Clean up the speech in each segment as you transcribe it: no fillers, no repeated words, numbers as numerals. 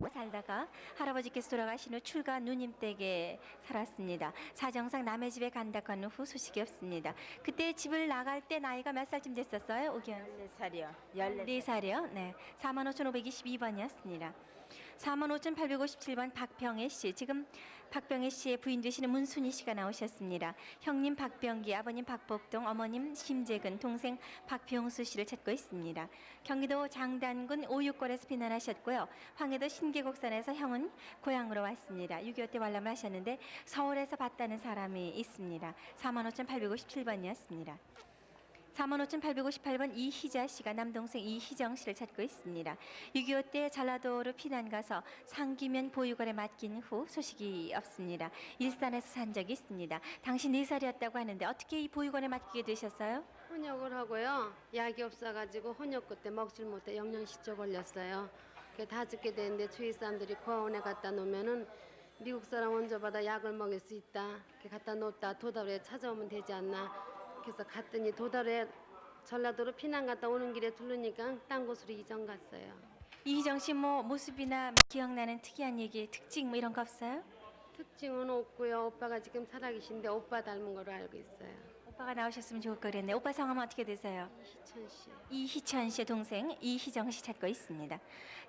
살다가 할아버지께서 돌아가신 후 출가 누님 댁에 살았습니다. 사정상 남의 집에 간다고 하는 후 소식이 없습니다. 그때 집을 나갈 때 나이가 몇 살쯤 됐었어요? 오기현 14살이요. 14살. 4살이요? 네. 45,522번이었습니다. 45,857번 박병혜 씨. 지금 박병혜 씨의 부인 되시는 문순희 씨가 나오셨습니다. 형님 박병기, 아버님 박복동, 어머님 심재근, 동생 박병수 씨를 찾고 있습니다. 경기도 장단군 오육골에서 피난하셨고요. 황해도 신계곡산에서 형은 고향으로 왔습니다. 6.25 때 관람을 하셨는데 서울에서 봤다는 사람이 있습니다. 45,857번이었습니다. 45,858번 이희자 씨가 남동생 이희정 씨를 찾고 있습니다. 6.25 때 전라도로 피난 가서 상기면 보육원에 맡긴 후 소식이 없습니다. 일산에서 산 적이 있습니다. 당시 4살이었다고 하는데 어떻게 이 보육원에 맡기게 되셨어요? 혼역을 하고요. 약이 없어가지고 혼역 그때 먹질 못해 영양실조 걸렸어요. 그게 다 죽게 되는데 주위 사람들이 고아원에 갖다 놓으면은 미국 사람 원조받아 약을 먹일 수 있다. 이렇게 갖다 놓다 도달에 찾아오면 되지 않나. 그래서 갔더니 도달에 전라도로 피난 갔다 오는 길에 들르니까 딴 곳으로 이전 갔어요. 이희정 씨 뭐 모습이나 기억나는 특이한 얘기, 특징 뭐 이런 거 없어요? 특징은 없고요. 오빠가 지금 살아계신데 오빠 닮은 거로 알고 있어요. 오빠가 나오셨으면 좋을 거 그랬네. 오빠 성함은 어떻게 되세요? 희천 씨. 이희천 씨의 동생 이희정 씨 찾고 있습니다.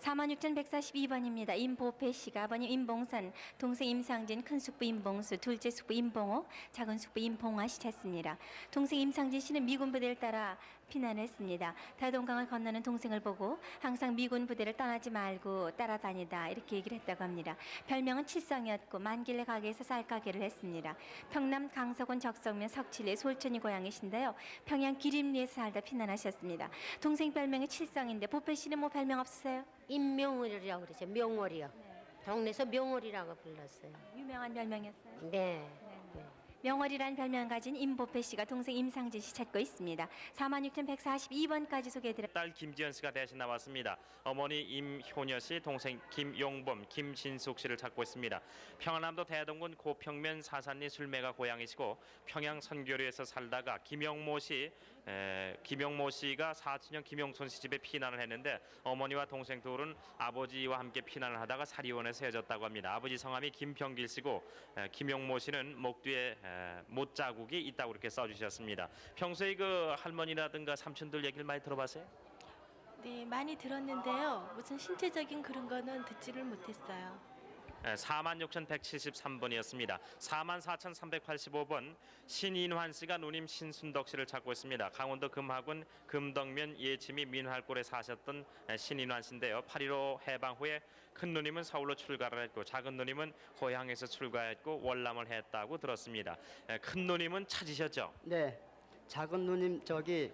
46,142번입니다. 임보배 씨가 아버님 임봉선, 동생 임상진, 큰 숙부 임봉수, 둘째 숙부 임봉호, 작은 숙부 임봉화 씨 찾습니다. 동생 임상진 씨는 미군 부대를 따라 피난했습니다. 대동강을 건너는 동생을 보고 항상 미군 부대를 떠나지 말고 따라다니다 이렇게 얘기를 했다고 합니다. 별명은 칠성이었고 만길래 가게에서 쌀가게를 했습니다. 평남 강서군 적성면 석칠리 솔천이 고향이신데요. 평양 기림리에서 살다 피난하셨습니다. 동생 별명이 칠성인데 보배 씨는 뭐 별명 없으세요? 임명월이라고 그러죠. 명월이요. 동네에서 명월이라고 불렀어요. 유명한 별명이었어요. 네. 명월이라는 별명 가진 임보배 씨가 동생 임상진 씨 찾고 있습니다. 46,142번까지 소개해드립니다. 딸 김지연 씨가 대신 나왔습니다. 어머니 임효녀 씨, 동생 김용범, 김진숙 씨를 찾고 있습니다. 평안남도 대동군 고평면 사산리 술매가 고향이시고 평양 선교류에서 살다가 김용모 씨가 사친형 김용손 씨 집에 피난을 했는데 어머니와 동생 둘은 아버지와 함께 피난을 하다가 사리원에서 헤어졌다고 합니다. 아버지 성함이 김병길 씨고 김용모 씨는 목 뒤에 못 자국이 있다고 이렇게 써주셨습니다. 평소에 그 할머니라든가 삼촌들 얘기를 많이 들어봤어요? 네, 많이 들었는데요. 무슨 신체적인 그런 거는 듣지를 못했어요. 46,173번이었습니다. 44,385번 신인환 씨가 누님 신순덕 씨를 찾고 있습니다. 강원도 금화군 금덕면 예치미 민활골에 사셨던 신인환 씨인데요. 8.15 해방 후에 큰 누님은 서울로 출가를 했고 작은 누님은 고향에서 출가했고 월남을 했다고 들었습니다. 큰 누님은 찾으셨죠? 네. 작은 누님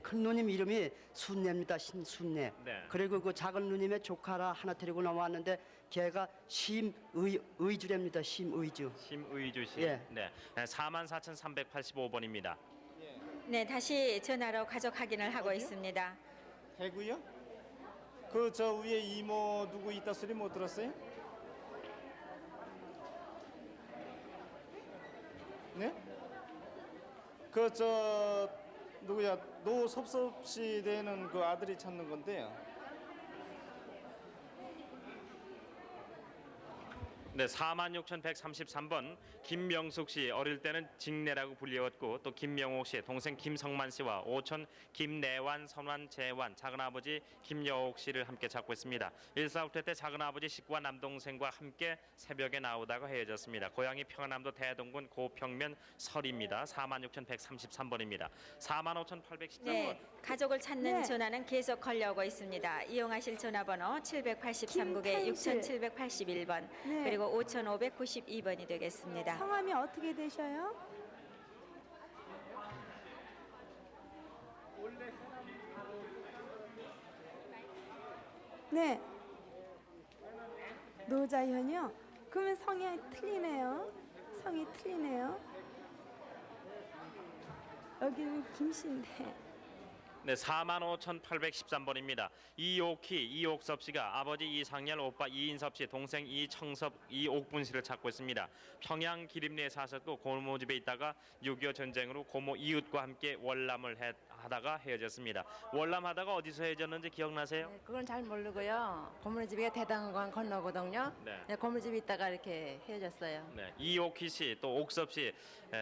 큰 누님 이름이 순례입니다. 신순례. 네. 그리고 그 작은 누님의 조카라 하나 데리고 나왔는데 걔가 심의주랍니다. 심의주. 심의주 씨. 예. 네. 44,385번입니다. 네, 다시 전화로 가족 확인을 하고 있습니다. 대구요? 그 저 위에 이모 누구 있다 소리 못 들었어요? 네? 그 저 누구야 노섭섭 씨 되는 그 아들이 찾는 건데요. 네, 46,133번 김명숙 씨 어릴 때는 직내라고 불리웠고 또 김명옥 씨 동생 김성만 씨와 오촌 김내완, 선완, 재완, 작은아버지 김여옥 씨를 함께 찾고 있습니다. 1.4 때 작은아버지 식구와 남동생과 함께 새벽에 나오다가 헤어졌습니다. 고향이 평안남도 대동군 고평면 설입니다. 46,133번입니다. 45,813번. 네, 가족을 찾는 네. 전화는 계속 걸려오고 있습니다. 이용하실 전화번호 783국에 김탄실. 6,781번 네. 그리고 5,592번이 되겠습니다. 성함이 어떻게 되셔요? 네. 노자현이요? 그러면 성이 틀리네요. 성이 틀리네요. 여기는 김씨인데. 네, 45,813번입니다. 이옥섭 씨가 아버지 이상열, 오빠 이인섭 씨, 동생 이청섭, 이옥분 씨를 찾고 있습니다. 평양 기림리에 사셨고 고모 집에 있다가 6.25 전쟁으로 고모 이웃과 함께 월남을 하다가 헤어졌습니다. 월남하다가 어디서 헤어졌는지 기억나세요? 네, 그건 잘 모르고요. 고모집이 대당관 건너거든요. 네. 네, 고모집에 있다가 이렇게 헤어졌어요. 네, 이옥희 씨 또 옥섭 씨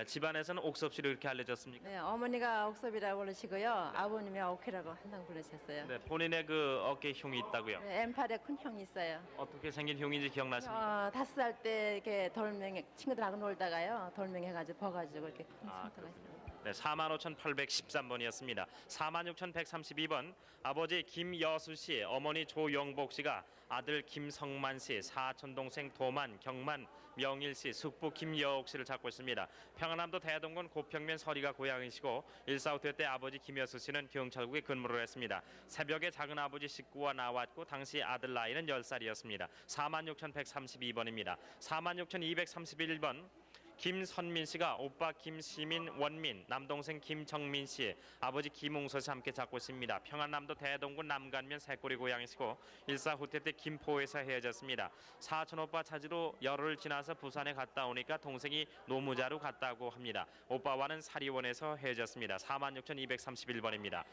집안에서는 옥섭 씨로 이렇게 알려졌습니까? 네, 어머니가 옥섭이라고 부르시고요. 아버님이 옥희라고 항상 부르셨어요. 네, 본인의 그 어깨 흉이 있다고요. 네, M8에 큰 형이 있어요. 어떻게 생긴 흉인지 기억나십니까? 5살 때 이렇게 돌멩이 친구들하고 놀다가요. 돌멩이 해가지고 버가지고 이렇게 큰 아, 상처가 있어요. 네, 45,813번이었습니다. 46,132번 아버지 김여수 씨, 어머니 조영복 씨가 아들 김성만 씨, 사촌 동생 도만, 경만, 명일 씨, 숙부 김여옥 씨를 찾고 있습니다. 평안남도 대동군 고평면 서리가 고향이시고 1.4.5 때 아버지 김여수 씨는 경찰국에 근무를 했습니다. 새벽에 작은 아버지 식구와 나왔고 당시 아들 나이는 10살이었습니다. 46,132번입니다. 46,231번 김선민 씨가 오빠 김시민 원민, 남동생 김정민 씨, 아버지 김웅서 씨 함께 찾고 있습니다. 평안남도 대동군 남간면 새꼬리 고향이시고 1.4 때 김포에서 헤어졌습니다. 사촌 오빠 찾으러 열흘 지나서 부산에 갔다 오니까 동생이 노무자로 갔다고 합니다. 오빠와는 사리원에서 헤어졌습니다. 46,231번입니다.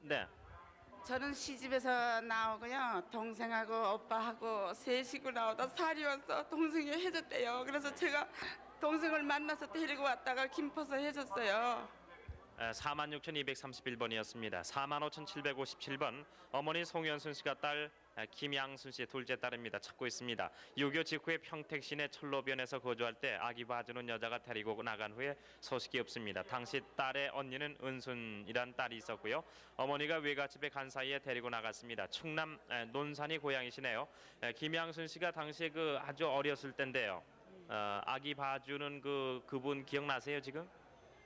네. 저는 시집에서 나오고요. 동생하고 오빠하고 셋이고 나오다 사리와서 동생이 해줬대요. 그래서 제가 동생을 만나서 데리고 왔다가 김포서 해줬어요. 46,231번이었습니다. 45,757번 어머니 송현순 씨가 딸 김양순 씨의 둘째 딸입니다. 찾고 있습니다. 6.25 직후에 평택 시내 철로변에서 거주할 때 아기 봐주는 여자가 데리고 나간 후에 소식이 없습니다. 당시 딸의 언니는 은순이란 딸이 있었고요. 어머니가 외갓집에 간 사이에 데리고 나갔습니다. 충남 논산이 고향이시네요. 김양순 씨가 당시에 그 아주 어렸을 때인데요. 아기 봐주는 그분 기억나세요 지금?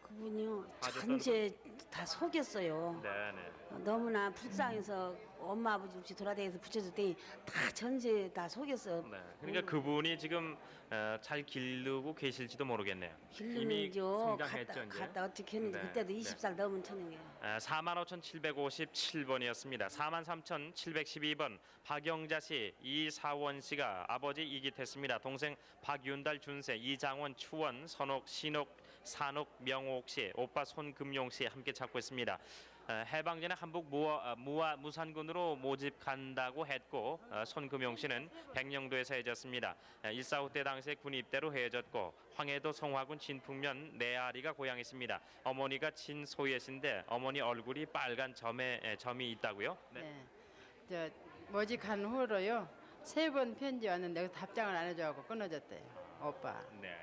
그분이요. 봐줬던 전체 다 속였어요. 네네. 너무나 불쌍해서 엄마 아버지 없이 돌아다니면서 붙여줬더니 다 전체 다 속였어요. 네. 그러니까 그분이 지금 잘 기르고 계실지도 모르겠네요. 이미 길르죠. 성장했죠 이제. 갔다 어떻게 했는지 네, 그때도 네. 20살 넘은 처녀예요. 45,757번이었습니다. 43,712번 박영자 씨, 이사원 씨가 아버지 이기태습니다. 동생 박윤달, 준세, 이장원, 추원, 선옥, 신옥, 산옥, 명옥 씨, 오빠 손금용 씨 함께 찾고 있습니다. 해방 전에 한국 무산군으로 모집 간다고 했고 손금용 씨는 백령도에서 헤어졌습니다. 1.4.5 때 당시에 군 입대로 헤어졌고 황해도 송화군 진풍면 내아리가 고향이십니다. 어머니가 진소예 씨인데 어머니 얼굴이 빨간 점이 있다고요? 네. 저 모직한 후로요 3번 편지 왔는데 답장을 안 해줘갖고 끊어졌대요. 오빠. 네.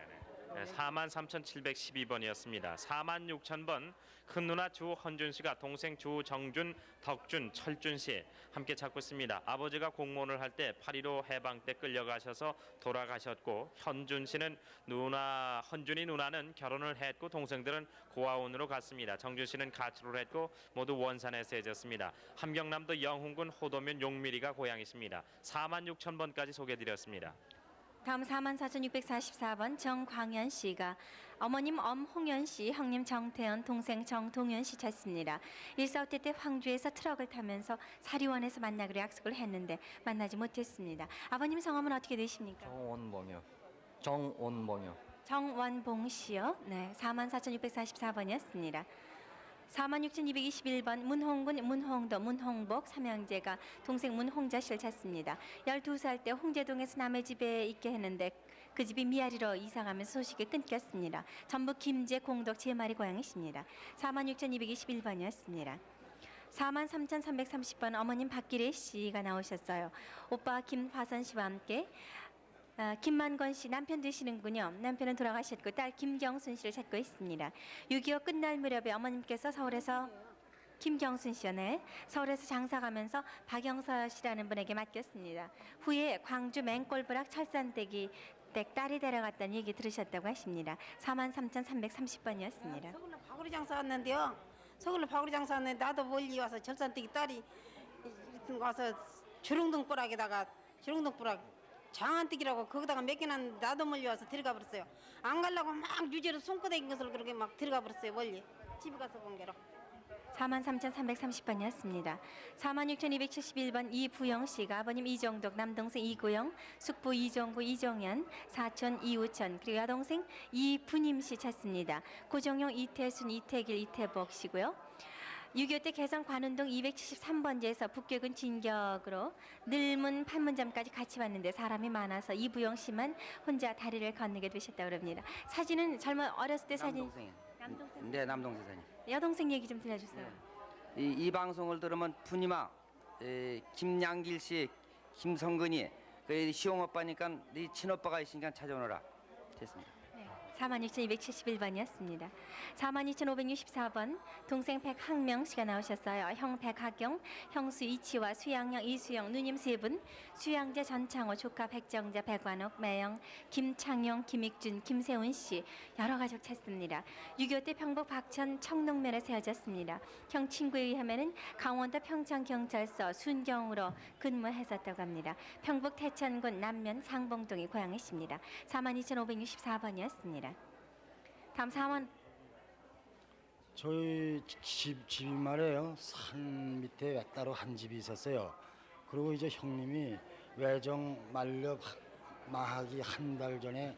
43,712번이었습니다. 46,000번 큰 누나 주헌준 씨가 동생 주정준, 덕준, 철준 씨 함께 찾고 있습니다. 아버지가 공무원을 할 때 8.15 해방 때 끌려가셔서 돌아가셨고 현준 씨는 헌준이 누나는 결혼을 했고 동생들은 고아원으로 갔습니다. 정준 씨는 가출을 했고 모두 원산에서 헤어졌습니다. 함경남도 영흥군 호도면 용미리가 고향이십니다. 46,000번까지 소개드렸습니다. 다음 44,644번 정광현 씨가 어머님 엄홍연 씨, 형님 정태현, 동생 정동현 씨 찾습니다. 1.4.5 때 황주에서 트럭을 타면서 사리원에서 만나기로 약속을 했는데 만나지 못했습니다. 아버님 성함은 어떻게 되십니까? 정원봉이요. 정원봉이요. 정원봉 씨요. 네, 44,644번이었습니다. 46,221번 문홍군 문홍도 문홍복 삼형제가 동생 문홍자 씨를 찾습니다. 12살 때 홍제동에서 남의 집에 있게 했는데 그 집이 미아리로 이사가면서 소식이 끊겼습니다. 전북 김제 공덕 제마리 고향이십니다. 46,221번이었습니다. 43,330번 어머님 박기래 씨가 나오셨어요. 오빠 김화선 씨와 함께 김만건 씨 남편 되시는군요. 남편은 돌아가셨고 딸 김경순 씨를 찾고 있습니다. 6.25 끝날 무렵에 어머님께서 서울에서 김경순 씨네 서울에서 장사 가면서 박영서 씨라는 분에게 맡겼습니다. 후에 광주 맹골부락 철산댁이 딸이 데려갔다는 얘기 들으셨다고 하십니다. 43,330번이었습니다. 서울로 바구리 장사 왔는데요. 서울로 바구리 장사 왔는데 나도 멀리 와서 절산댁이 딸이 와서 주릉동보락에다가 주릉동보락 장안뜨기라고 거기다가 몇 개나 나도 멀리 와서 들어가 버렸어요. 안 가려고 막 유재로 손바닥인 것을 그렇게 막 들어가 버렸어요. 멀리 집에 가서 본 게로. 43,330번이었습니다. 46,271번 이부영 씨가 아버님 이정덕, 남동생 이구영, 숙부 이정구, 이정현, 사촌 이우천, 그리고 여동생 이분임 씨 찾습니다. 고정용, 이태순, 이태길, 이태복 씨고요. 6.25 때 개성 관운동 273번지에서 북괴군 진격으로 늘문 판문점까지 같이 왔는데 사람이 많아서 이부영 씨만 혼자 다리를 건너게 되셨다고 그럽니다. 사진은 어렸을 때 사진. 남동생. 네, 남동생 사진. 여동생 얘기 좀 들려주세요. 이 방송을 들으면 푸니마, 김양길 씨, 김성근이 그 시용 오빠니까 네 친오빠가 있으니까 찾아오너라. 됐습니다. 46,271번이었습니다. 42,564번 동생 백학명 씨가 나오셨어요. 형 백학경, 형수 이치와 수양형 이수영, 누님 세 분, 수양제 전창호, 조카 백정자, 백완옥, 매영, 김창용, 김익준, 김세훈 씨 여러 가족 찾습니다. 6.25 때 평북 박천 청농면에 세워졌습니다. 형 친구에 의하면은 강원도 평창경찰서 순경으로 근무했었다고 합니다. 평북 태천군 남면 상봉동이 고향이십니다. 42,564번이었습니다. 다음 4번. 저희 집이 말이에요. 산 밑에 따로 한 집이 있었어요. 그리고 이제 형님이 외정 만렙 마하기 한 달 전에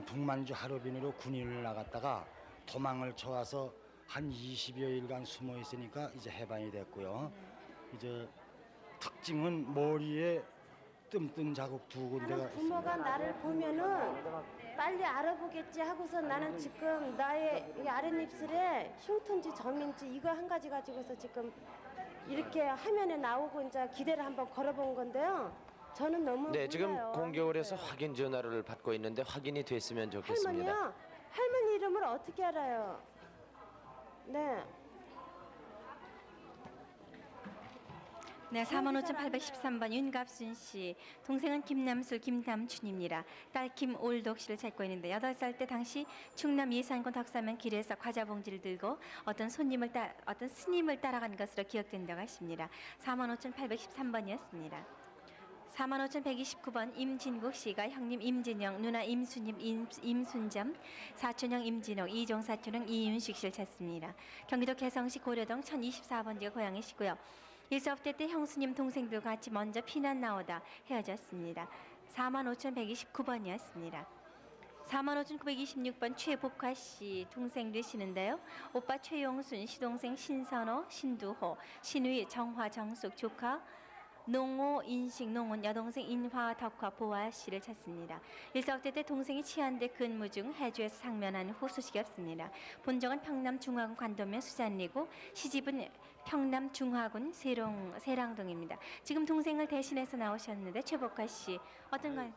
북만주 하루빈으로 군인을 나갔다가 도망을 쳐와서 한 20여 일간 숨어 있으니까 이제 해방이 됐고요. 이제 특징은 머리에 뜸뜬 자국 두 군데가 부모가 나를 보면은 빨리 알아보겠지 하고서 나는 지금 나의 이 아랫입술에 흉터인지 점인지 이거 한 가지 가지고서 지금 이렇게 화면에 나오고 이제 기대를 한번 걸어본 건데요. 저는 너무 네, 지금 몰라요. 공개홀에서 확인 전화를 받고 있는데 확인이 됐으면 좋겠습니다. 할머니요? 할머니 이름을 어떻게 알아요? 네. 네, 45,813번 윤갑순 씨. 동생은 김남술, 김담춘입니다. 딸 김올독 씨를 찾고 있는데 8살 때 당시 충남 예산군 덕사면 길에서 과자 봉지를 들고 어떤 스님을 따라간 것으로 기억된다고 하십니다. 45,813번이었습니다. 45,129번 임진국 씨가 형님 임진영, 누나 임순임, 임순점, 사촌형 임진옥, 이종 사촌형 이윤식 씨를 찾습니다. 경기도 개성시 고려동 1024번지가 고향이시고요. 일사업대 때 형수님 동생들과 같이 먼저 피난 나오다 헤어졌습니다. 45,129번이었습니다. 45,926번 최복화 씨 동생 되시는데요. 오빠 최용순, 시동생 신선호, 신두호, 신우희, 정화, 정숙, 조카 농호, 인식, 농훈, 여동생 인화, 덕화, 보아 씨를 찾습니다. 일사업대 때 동생이 치안대 근무 중 해주에서 상면한 후 소식이 없습니다. 본적은 평남 중화군 관도면 수잔리고 시집은 평남 중화군 세랑동입니다. 지금 동생을 대신해서 나오셨는데 최복화 씨 어떤가요?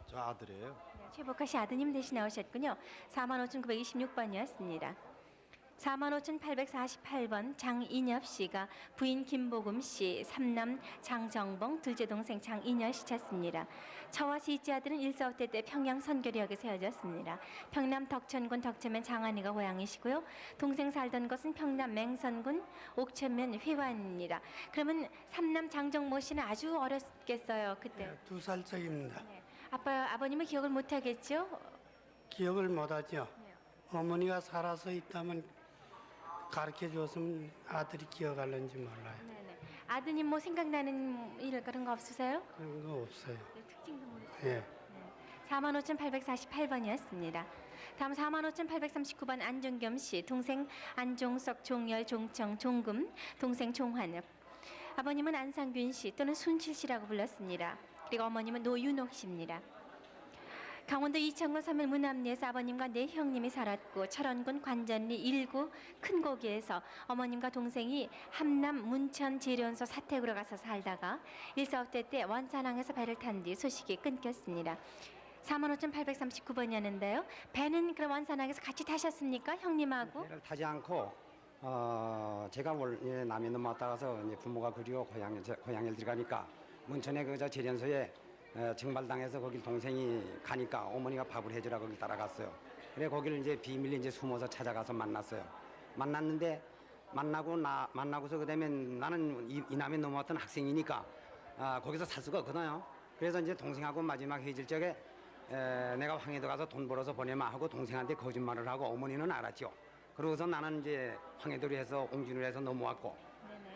저 아들이에요. 네, 최복화 씨 아드님 대신 나오셨군요. 45,926번이었습니다. 45,848번 장인엽 씨가 부인 김보금 씨, 삼남 장정봉, 둘째 동생 장인열 씨 찾습니다. 저와 셋째 아들은 일사업대 때 평양 선교역에서 헤어졌습니다. 평남 덕천군 덕천면 장안이가 고향이시고요. 동생 살던 곳은 평남 맹선군 옥천면 회관입니다. 그러면 삼남 장정모 씨는 아주 어렸겠어요 그때. 네, 2살짜리입니다. 네. 아버님은 기억을 못하겠죠? 기억을 못하죠. 어머니가 살아서 있다면 가르쳐 줬으면 아들이 기억할는지 몰라요. 네네. 아드님 뭐 생각나는 일 그런 거 없으세요? 그런 거 없어요. 네, 특징도 모르시죠? 예. 45,848번이었습니다. 다음 45,839번 안종겸 씨, 동생 안종석, 종열, 종청, 종금, 동생 종환. 아버님은 안상균 씨 또는 순칠 씨라고 불렀습니다. 그리고 어머님은 노윤옥 씨입니다. 강원도 이천군 서면 문암리에서 아버님과 네 형님이 살았고 철원군 관전리 1구 큰고기에서 어머님과 동생이 함남 문천 재련소 사택으로 가서 살다가 일사업대 때 원산항에서 배를 탄 뒤 소식이 끊겼습니다. 45,839번이었는데요. 배는 그럼 원산항에서 같이 타셨습니까? 형님하고? 배를 타지 않고 제가 남해 넘어왔다 가서 이제 부모가 그리워 고향에 들어가니까 문천에 그저 재련소에 증발당해서 거길 동생이 가니까 어머니가 밥을 해주라 거길 따라갔어요. 그래 거기를 이제 비밀리 이제 숨어서 찾아가서 만났어요. 만났는데 만나고서 그다음에 나는 이남에 넘어왔던 학생이니까 거기서 살 수가 없거든요. 그래서 이제 동생하고 마지막 헤어질 적에 내가 황해도 가서 돈 벌어서 보내마 하고 동생한테 거짓말을 하고 어머니는 알았죠. 그러고서 나는 이제 황해도로 해서 옹진을 해서 넘어왔고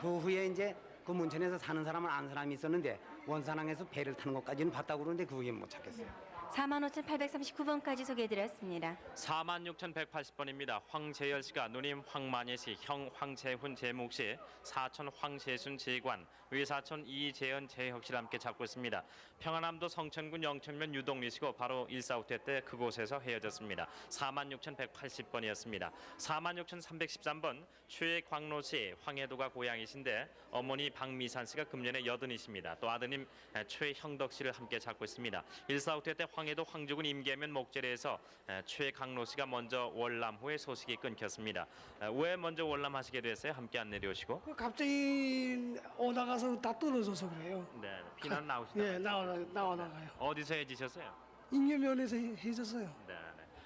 그 후에 이제 그 문천에서 사는 사람을 아는 사람이 있었는데 원산항에서 배를 타는 것까지는 봤다고 그러는데 그 후에 못 찾겠어요. 45,839번까지 소개해드렸습니다. 46,180번입니다. 황재열 씨가 누님 황만예 씨, 형 황재훈 재묵 씨, 사촌 황재순 재관, 외사촌 이재현 재혁 씨를 함께 찾고 있습니다. 평안남도 성천군 영천면 유동리 씨고 바로 145회 때 그곳에서 헤어졌습니다. 46,180번이었습니다. 46,313번 최광로 씨, 황해도가 고향이신데 어머니 박미산 씨가 금년에 80이십니다. 또 아드님 최형덕 씨를 함께 찾고 있습니다. 145회 때 황해도 황주군 임계면 목재리에서 최강로 씨가 먼저 월남 후에 소식이 끊겼습니다. 왜 먼저 월남하시게 됐어요? 함께 안 내려오시고? 갑자기 오다가서 다 떨어져서 그래요. 네, 피난 나오시다. 예, 나와나가요. 어디서 해지셨어요? 인계면에서 해졌어요. 네,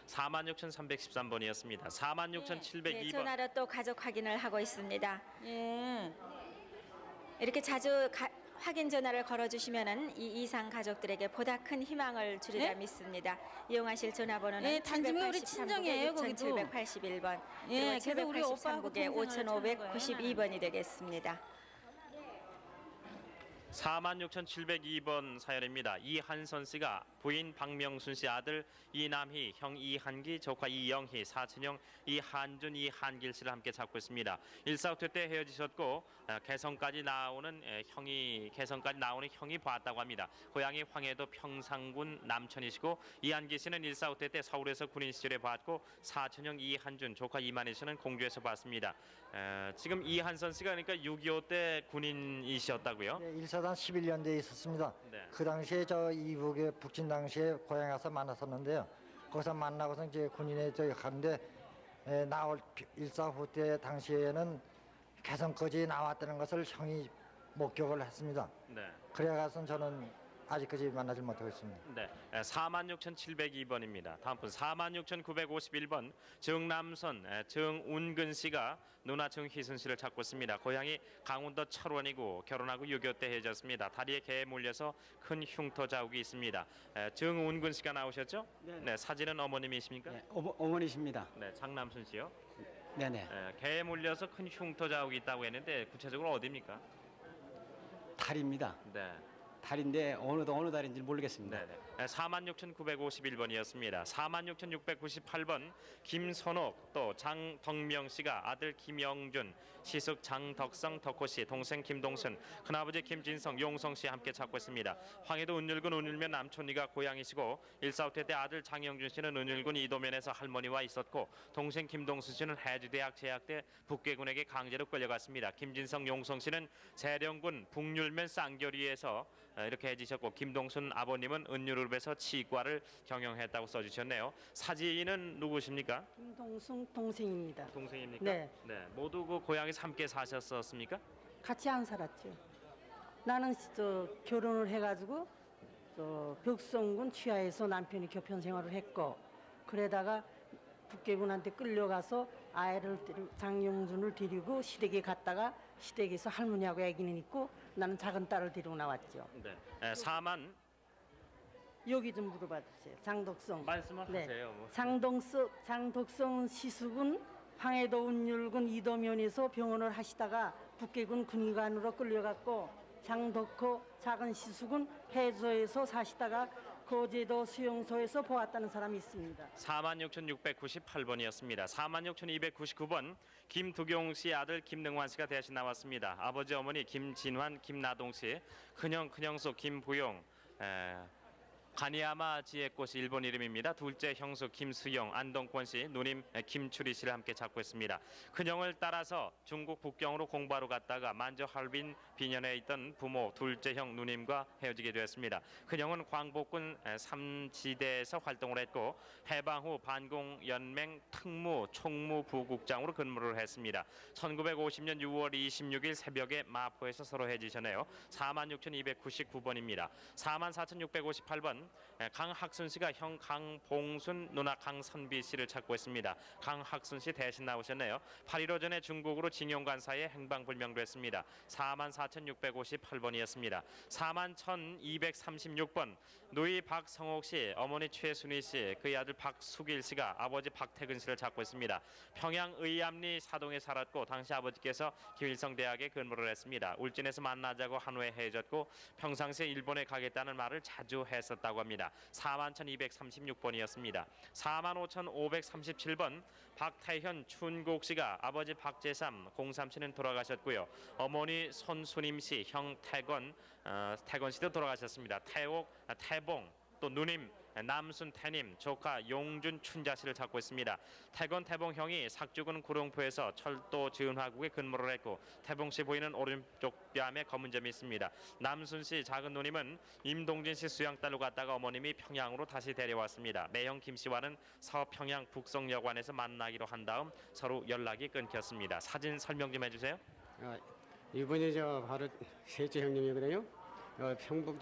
46,313번이었습니다. 46,702번. 네, 전화로 또 가족 확인을 하고 있습니다. 이렇게 자주 확인 전화를 걸어주시면은 이 이상 가족들에게 보다 큰 희망을 주리라 믿습니다. 이용하실 전화번호는 예, 단지면 우리 친정이에요, 거기도. 6781번, 예, 그리고 그래서 우리 오빠하고 783국에 동생을 5592번이 되겠습니다. 46,702번 사연입니다. 이한선 씨가 부인 박명순 씨 아들 이남희, 형 이한기, 조카 이영희, 사친형 이한준, 이한길 씨를 함께 찾고 있습니다. 145회 때 헤어지셨고 개성까지 나오는 형이 봤다고 합니다. 고향이 황해도 평상군 남천이시고 이한기 씨는 145회 때 서울에서 군인 시절에 봤고 사친형 이한준, 조카 이만희 씨는 공주에서 봤습니다. 지금 이한선 씨가 그러니까 6.25 때 군인이셨다고요? 네, 1사단 11년대에 있었습니다. 네. 그 당시에 저 이북의 북진 당시에 고향에 가서 만났었는데요. 거기서 만나고서 이제 군인에 저기 갔는데 나올 145 때 당시에는 개성까지 나왔다는 것을 형이 목격을 했습니다. 네. 그래가서 저는 아직까지 만나지 못하고 있습니다. 네, 46,702번입니다. 다음 분 46,951번 정남선 정운근 씨가 누나 정희순 씨를 찾고 있습니다. 고향이 강원도 철원이고 결혼하고 6.25 때 헤어졌습니다. 다리에 개에 물려서 큰 흉터 자국이 있습니다. 정운근 씨가 나오셨죠? 네, 사진은 어머님이십니까? 네, 어머니십니다. 네, 장남순 씨요. 네네. 개에 물려서 큰 흉터 자국이 있다고 했는데 구체적으로 어디입니까? 달입니다. 네. 달인데 어느 달인지 모르겠습니다. 네네. 46,951번이었습니다. 46,698번 김선옥 또 장덕명 씨가 아들 김영준, 시숙 장덕성 덕호 씨, 동생 김동순, 큰아버지 김진성, 용성 씨 함께 찾고 있습니다. 황해도 은율군 은율면 남촌이가 고향이시고 145회 때 아들 장영준 씨는 은율군 이도면에서 할머니와 있었고 동생 김동순 씨는 해주대학 재학 때 북괴군에게 강제로 끌려갔습니다. 김진성, 용성 씨는 세령군 북률면 쌍교리에서 이렇게 해주셨고 김동순 아버님은 은유룹에서 치과를 경영했다고 써주셨네요. 사진은 누구십니까? 김동순 동생입니다. 동생입니까? 네. 네. 모두 그 고향에서 함께 사셨었습니까? 같이 안 살았죠. 나는 결혼을 해가지고 벽성군 취하에서 남편이 교편 생활을 했고 그러다가 북계군한테 끌려가서 장영준을 데리고 시댁에 갔다가 시댁에서 할머니하고 아기는 있고 나는 작은 딸을 데리고 나왔죠. 네. 4만 여기 좀 물어봐 주세요. 장덕성. 말씀을 네. 하세요. 뭐. 장덕성 시숙은 황해도 운율군 이도면에서 병원을 하시다가 북계군 군의관으로 끌려갔고 장덕호 작은 시숙은 해저에서 사시다가 거제도 수용소에서 보았다는 사람이 있습니다. 46,698번이었습니다. 46,299번 김두경 씨 아들 김능환 씨가 대신 나왔습니다. 아버지 어머니 김진환, 김나동 씨, 큰형수 김부용, 가니야마 지혜꽃이 일본 이름입니다. 둘째 형수 김수영, 안동권 씨, 누님 김추리 씨를 함께 찾고 있습니다. 큰형을 따라서 중국 북경으로 공부하러 갔다가 만주 할빈 비년에 있던 부모 둘째 형 누님과 헤어지게 되었습니다. 큰형은 광복군 3지대에서 활동을 했고 해방 후 반공연맹 특무 총무 부국장으로 근무를 했습니다. 1950년 6월 26일 새벽에 마포에서 서로 헤어지셨네요. 46,299번입니다. 44,658번 강학순 씨가 형 강봉순, 누나 강선비 씨를 찾고 있습니다. 강학순 씨 대신 나오셨네요. 8.15 전에 중국으로 징용간 사이에 행방불명됐습니다. 44,658번이었습니다. 41,236번 누이 박성옥 씨, 어머니 최순희 씨, 그의 아들 박수길 씨가 아버지 박태근 씨를 찾고 있습니다. 평양 의암리 사동에 살았고 당시 아버지께서 김일성 대학에 근무를 했습니다. 울진에서 만나자고 한후에 헤어졌고 평상시에 일본에 가겠다는 말을 자주 했었다고 있었다고 합니다. 41,236번이었습니다. 45,537번 박태현 춘곡 씨가 아버지 박재삼, 공삼 씨는 돌아가셨고요. 어머니 손수님 씨, 형 태건 씨도 돌아가셨습니다. 태봉, 또 누님 남순태님, 조카 용준 춘자 씨를 찾고 있습니다. 태봉 형이 삭주군 구룡포에서 철도 지은화국에 근무를 했고 태봉 씨 부인은 오른쪽 뺨에 검은 점이 있습니다. 남순 씨 작은 누님은 임동진 씨 수양딸로 갔다가 어머님이 평양으로 다시 데려왔습니다. 매형 김 씨와는 서평양 북성여관에서 만나기로 한 다음 서로 연락이 끊겼습니다. 사진 설명 좀 해주세요. 이분이 바로 셋째 형님이거든요. 평북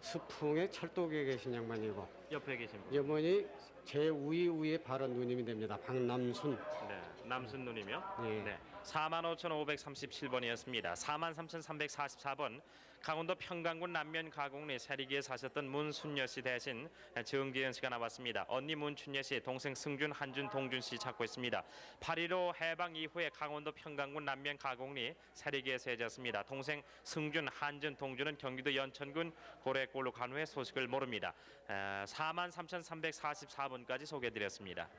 수풍의 철도계에 계신 양반이고 옆에 계신 분. 이분이 제 우위에 바로 누님이 됩니다. 박남순. 네, 남순 누님이요. 네. 네. 45,537번이었습니다. 43,344번 강원도 평강군 남면 가곡리 세리기에 사셨던 문순여 씨 대신 정기현 씨가 나왔습니다. 언니 문춘여 씨, 동생 승준, 한준, 동준 씨 찾고 있습니다. 8.15 해방 이후에 강원도 평강군 남면 가곡리 세리기에 세졌습니다. 동생 승준, 한준, 동준은 경기도 연천군 고래골로 간 후에 소식을 모릅니다. 43,344번까지 소개해드렸습니다.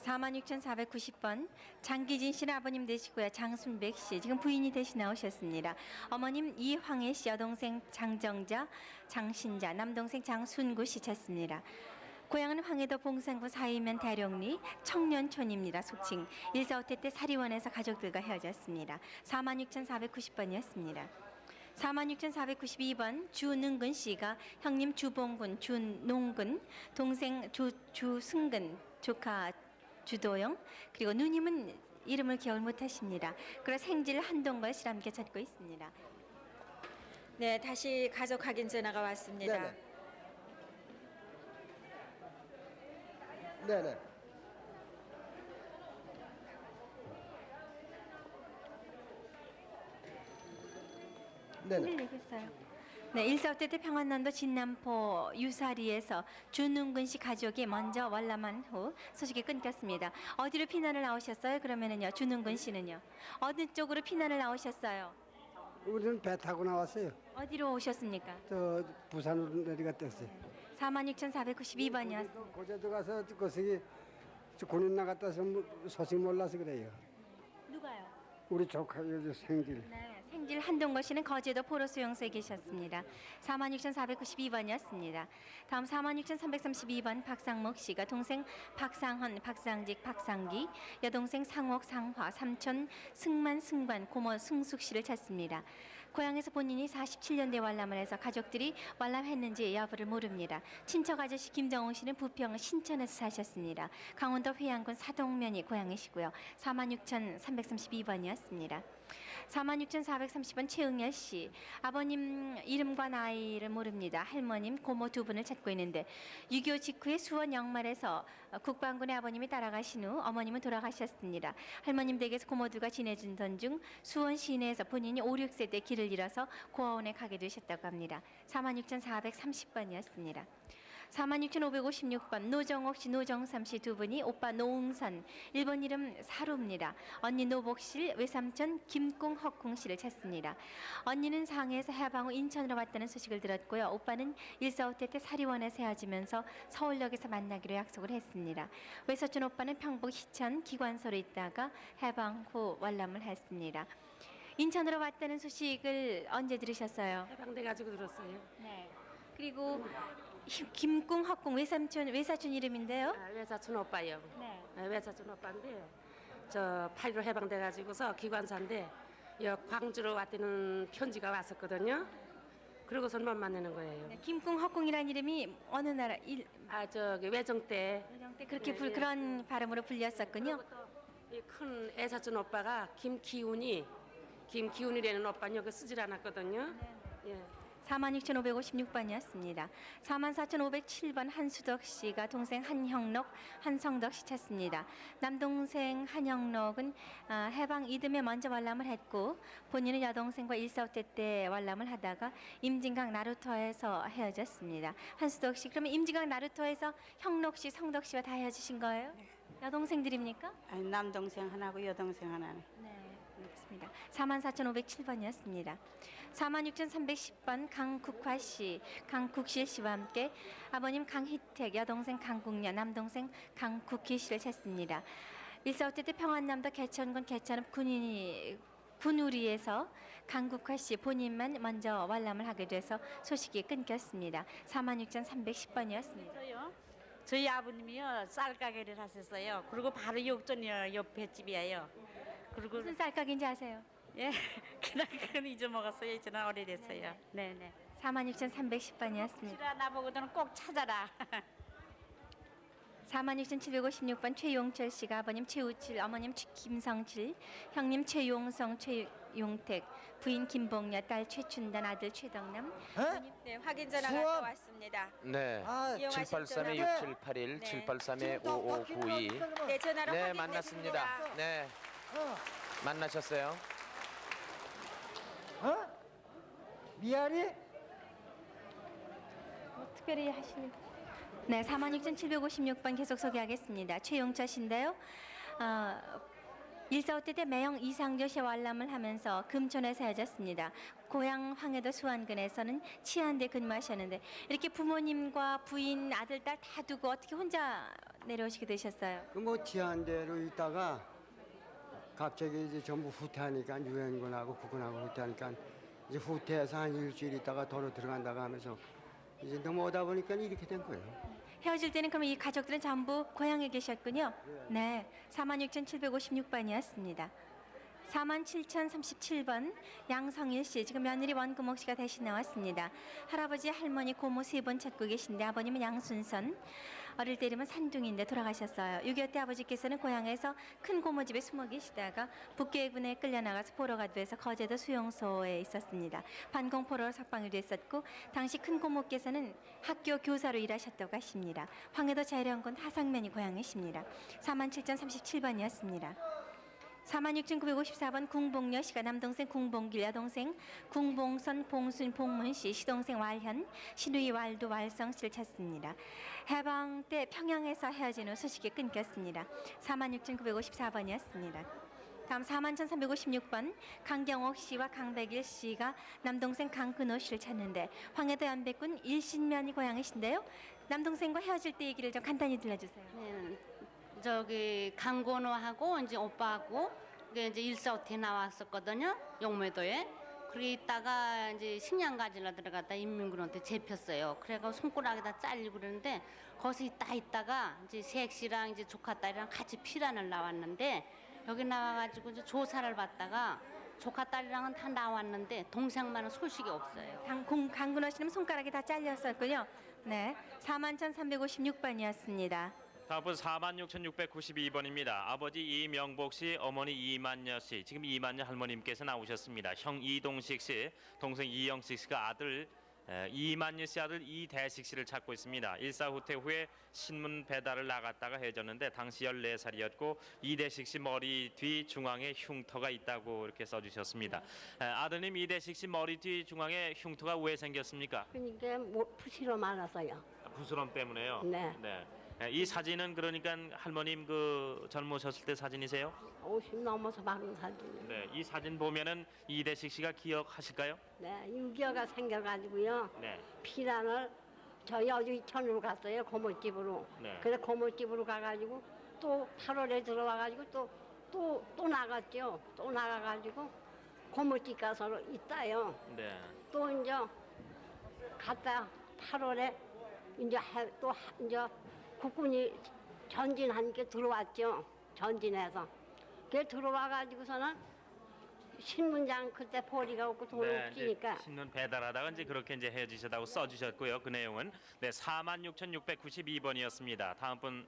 46,490번 장기진 씨는 아버님 되시고요. 장순백 씨 지금 부인이 대신 나오셨습니다. 어머님 이황애 씨, 여동생 장정자, 장신자, 남동생 장순구 씨 찾습니다. 고향은 황해도 봉산구 사이면 대령리 청년촌입니다. 속칭 1.4.5태 때 사리원에서 가족들과 헤어졌습니다. 46,490번이었습니다. 46,492번 주능근 씨가 형님 주봉근, 준농근, 동생 주승근, 조카 주도영, 그리고 누님은 이름을 기억을 못하십니다. 그리고 생질 한동걸 씨랑 함께 찾고 있습니다. 네, 다시 가족 확인 전화가 왔습니다. 네네. 네네. 내겠어요. 네, 1.4.5태 때 평안남도 진남포 유사리에서 준웅근 씨 가족이 먼저 월남한 후 소식이 끊겼습니다. 어디로 피난을 나오셨어요? 그러면은요, 준웅근 씨는요, 어느 쪽으로 피난을 나오셨어요? 우리는 배 타고 나왔어요. 어디로 오셨습니까? 저 부산으로 내려갔다 왔어요. 46,492번이었습니다. 고제도 가서 거기 군인 나갔다 와서 소식 몰라서 그래요. 누가요? 우리 조카 여자 생길. 네, 생질 한동걸 씨는 거제도 포로수용소에 계셨습니다. 46,492번이었습니다. 다음 46,332번 박상목 씨가 동생 박상헌, 박상직, 박상기, 여동생 상옥, 상화, 삼촌 승만, 승관, 고모 승숙 씨를 찾습니다. 고향에서 본인이 47년대 월남을 해서 가족들이 월남했는지 여부를 모릅니다. 친척 아저씨 김정웅 씨는 부평 신천에서 사셨습니다. 강원도 회양군 사동면이 고향이시고요. 46,332번이었습니다. 46,430번 최응열 씨, 아버님 이름과 나이를 모릅니다. 할머님, 고모 두 분을 찾고 있는데 6.25 직후에 수원 영말에서 국방군의 아버님이 따라가신 후 어머님은 돌아가셨습니다. 할머님 댁에서 고모들과 지내주던 중 수원 시내에서 본인이 5, 6세 때 길을 잃어서 고아원에 가게 되셨다고 합니다. 46,430번이었습니다. 46,556번 노정옥 씨, 노정삼 씨 두 분이 오빠 노웅선, 일본 이름 사루입니다. 언니 노복실, 외삼촌 김꿍 씨를 찾습니다. 언니는 상해에서 해방 후 인천으로 왔다는 소식을 들었고요. 오빠는 1.4.5태 때 사리원에서 헤어지면서 서울역에서 만나기로 약속을 했습니다. 외사촌 오빠는 평북 희천 기관소로 있다가 해방 후 월남을 했습니다. 인천으로 왔다는 소식을 언제 들으셨어요? 해방돼 가지고 들었어요. 네. 그리고 김꿍, 헛꿍 외사촌 이름인데요. 외사촌 오빠요. 네. 외사촌 오빠인데 저 8.15 해방돼 가지고서 기관사인데 광주로 왔다는 편지가 왔었거든요. 그러고서만 만나는 거예요. 네, 김꿍, 헛꿍이라는 이름이 어느 나라 저기 외정 때 그렇게 그런 발음으로 불렸었군요. 큰 애사촌 오빠가 김기훈이라는 오빠는 여기 쓰질 않았거든요. 예. 46,556번이었습니다. 44,507번 한수덕 씨가 동생 한형록, 한성덕 씨 찾습니다. 남동생 한형록은 해방 이듬해 먼저 월남을 했고 본인은 여동생과 1.4.5태 때 월남을 하다가 임진강 나루터에서 헤어졌습니다. 한수덕 씨, 그러면 임진강 나루터에서 형록 씨, 성덕 씨와 다 헤어지신 거예요? 여동생들입니까? 아니, 남동생 하나고 여동생 하나네. 네. 있습니다. 44,507번이었습니다. 46,310번 강국화 씨, 강국실 씨와 함께 아버님 강희택, 여동생 강국녀, 남동생 강국희 씨를 찾습니다. 1.4.5 때 평안남도 개천군 개천읍 군우리에서 강국화 씨 본인만 먼저 관람을 하게 돼서 소식이 끊겼습니다. 46,310번이었습니다. 저희 아버님이요 쌀가게를 하셨어요. 그리고 바로 욕전 옆에 집이에요. 그리고 무슨 쌀가게인지 아세요? 예, 그건 잊어먹었어요. 이제는 오래됐어요. 네네. 46,310번이었습니다. 싫어 나보고는 꼭 찾아라. 46,756번 최용철 씨가 아버님 최우칠, 어머님 김성칠, 형님 최용성, 최용택, 부인 김봉녀, 딸 최춘단, 아들 최덕남. 네, 확인 전화가 또 왔습니다. 네. 이용하실 783-6781, 네. 783-5592. 네, 전화로 네, 확인됐습니다. 만났습니다. 네. 만나셨어요? 미아리? 특별히 하시는. 네, 46,756번 계속 소개하겠습니다. 최용철 씨인데요. 1.4.5 때 매형 이상조 씨와 관람을 하면서 금천에서 헤어졌습니다. 고향 황해도 수안군에서는 치안대 근무하셨는데 이렇게 부모님과 부인, 아들, 딸 다 두고 어떻게 혼자 내려오시게 되셨어요? 그 뭐 지한대로 있다가 갑자기 이제 전부 후퇴하니까 유엔군하고 국군하고 후퇴하니까 이제 후퇴해서 한 일주일 있다가 도로 들어간다고 하면서 이제 넘어오다 보니까 이렇게 된 거예요. 헤어질 때는 그럼 이 가족들은 전부 고향에 계셨군요. 네, 46,756번이었습니다. 47,037번 양성일 씨, 지금 며느리 원금옥 씨가 대신 나왔습니다. 할아버지, 할머니, 고모 세 분 찾고 계신데 아버님은 양순선, 어릴 때 이름은 산둥인데 돌아가셨어요. 6.25 때 아버지께서는 고향에서 큰 고모 집에 숨어 계시다가 북계군에 끌려나가서 포로가 돼서 거제도 수용소에 있었습니다. 반공포로로 석방이 됐었고 당시 큰 고모께서는 학교 교사로 일하셨다고 하십니다. 황해도 자유연군 하상면이 고향이십니다. 47,037번이었습니다. 46,954번 궁봉녀 씨가 남동생 궁봉길, 여동생 궁봉선, 봉순, 봉문 씨, 시동생 왈현, 신우이 왈도, 왈성 씨를 찾습니다. 해방 때 평양에서 헤어진 후 소식이 끊겼습니다. 46,954번이었습니다. 다음 41,356번 강경옥 씨와 강백일 씨가 남동생 강근호 씨를 찾는데 황해도 연백군 일신면이 고향이신데요. 남동생과 헤어질 때 얘기를 좀 간단히 들려주세요. 네, 저기 강건호하고 이제 오빠하고 이게 이제 1.4.5에 나왔었거든요. 용매도에. 그리고 있다가 이제 식량 가지러 들어갔다 인민군한테 잡혔어요. 그래가 손가락에다 잘리고 그러는데 거기서 있다가 이제 색씨랑 이제 조카 딸이랑 같이 피란을 나왔는데 여기 나와가지고 이제 조사를 받다가 조카 딸이랑은 다 나왔는데 동생만은 소식이 없어요. 강근호 씨는 손가락이 다 잘렸었군요. 네, 41,356번이었습니다. 다음은 46,692번입니다. 아버지 이명복 씨, 어머니 이만여 씨, 지금 이만여 할머님께서 나오셨습니다. 형 이동식 씨, 동생 이영식 씨가 아들 이만여 씨 아들 이대식 씨를 찾고 있습니다. 일사후퇴 후에 신문 배달을 나갔다가 헤어졌는데 당시 14살이었고 이대식 씨 머리 뒤 중앙에 흉터가 있다고 이렇게 써주셨습니다. 아드님 이대식 씨 머리 뒤 중앙에 흉터가 왜 생겼습니까? 그러니까 푸시로 말았어요. 부스럼 때문에요. 네. 이 사진은 그러니까 할머님 그 젊으셨을 때 사진이세요? 50 넘어서 박은 사진. 네, 이 사진 보면은 이대식 씨가 기억하실까요? 네, 6.25가 생겨가지고요. 네. 피란을 저희 어주이천으로 갔어요. 고모집으로. 네. 그래서 고모집으로 가가지고 또 8월에 들어와가지고 또 나갔죠. 또 나가가지고 고모집 가서 있다요. 네. 또 이제 갔다 8월에 이제 국군이 전진하니까 들어왔죠. 전진해서. 그게 들어와가지고서는 신문장 그때 포리가 없고 돈이 없으니까. 신문 배달하다가 이제 그렇게 이제 헤어지셨다고 써주셨고요. 그 내용은 46,692번이었습니다. 다음 분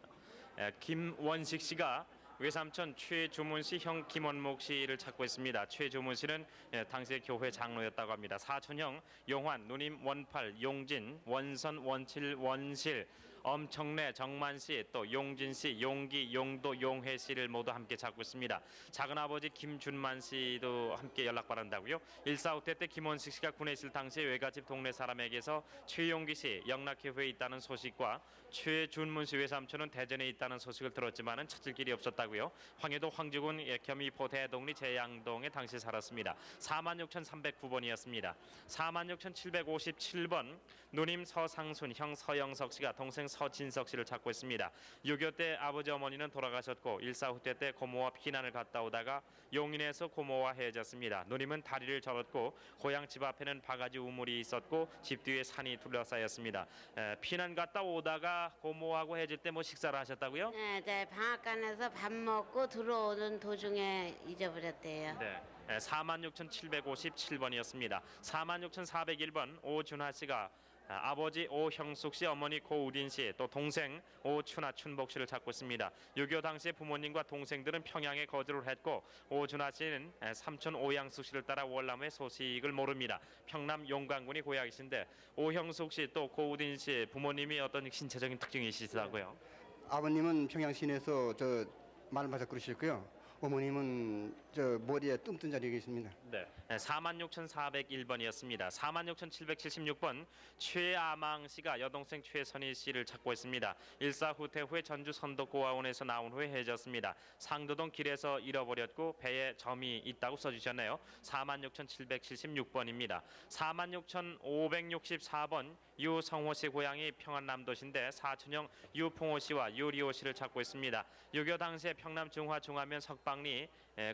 김원식 씨가 외삼촌 최조문 씨 형 김원목 씨를 찾고 있습니다. 최조문 씨는 당시에 교회 장로였다고 합니다. 사촌형 용환, 누님 원팔, 용진, 원선, 원칠, 원실, 엄청래, 정만 씨, 또 용진 씨, 용기, 용도, 용혜 씨를 모두 함께 찾고 있습니다. 작은 아버지 김준만 씨도 함께 연락 바란다고요. 1.4 때 김원식 씨가 군에 있을 당시 외갓집 동네 사람에게서 최용기 씨 영락회회에 있다는 소식과 최준문 씨 외삼촌은 대전에 있다는 소식을 들었지만은 찾을 길이 없었다고요. 황해도 황주군 겸이포 대동리 제양동에 당시 살았습니다. 46,309번이었습니다. 46,757번 누님 서상순, 형 서영석 씨가 동생 서진석 씨를 찾고 있습니다. 6.25 때 아버지 어머니는 돌아가셨고 1.4 후퇴 때 고모와 피난을 갔다 오다가 용인에서 고모와 헤어졌습니다. 누님은 다리를 절었고 고향 집 앞에는 바가지 우물이 있었고 집 뒤에 산이 둘러싸였습니다. 피난 갔다 오다가 고모하고 헤어질 때 뭐 식사를 하셨다고요? 네, 방앗간에서 밥 먹고 들어오는 도중에 잊어버렸대요. 네. 46,757번이었습니다. 46,401번 오준하 씨가 아버지 오형숙 씨, 어머니 고우린 씨, 또 동생 오춘하 춘복 씨를 찾고 있습니다. 6.25 당시에 부모님과 동생들은 평양에 거주를 했고 오준하 씨는 삼촌 오양숙 씨를 따라 월남의 소식을 모릅니다. 평남 용강군이 고향이신데 오형숙 씨 또 고우린 씨 부모님이 어떤 신체적인 특징이 있으시다고요? 아버님은 평양 시내에서 저 말마사 그러셨고요. 어머님은 저 머리에 뜸뜬 자리에 계십니다. 네, 46,401번이었습니다. 46,776번 최아망 씨가 여동생 최선희 씨를 찾고 있습니다. 1.4 후퇴 후에 전주 선덕고아원에서 나온 후에 헤어졌습니다. 상도동 길에서 잃어버렸고 배에 점이 있다고 써주셨네요. 46,776번입니다. 46,564번 유성호 씨 고향이 평안남도시인데 사촌형 유풍호 씨와 유리호 씨를 찾고 있습니다. 6.25 당시에 평남 중화중하면 석방리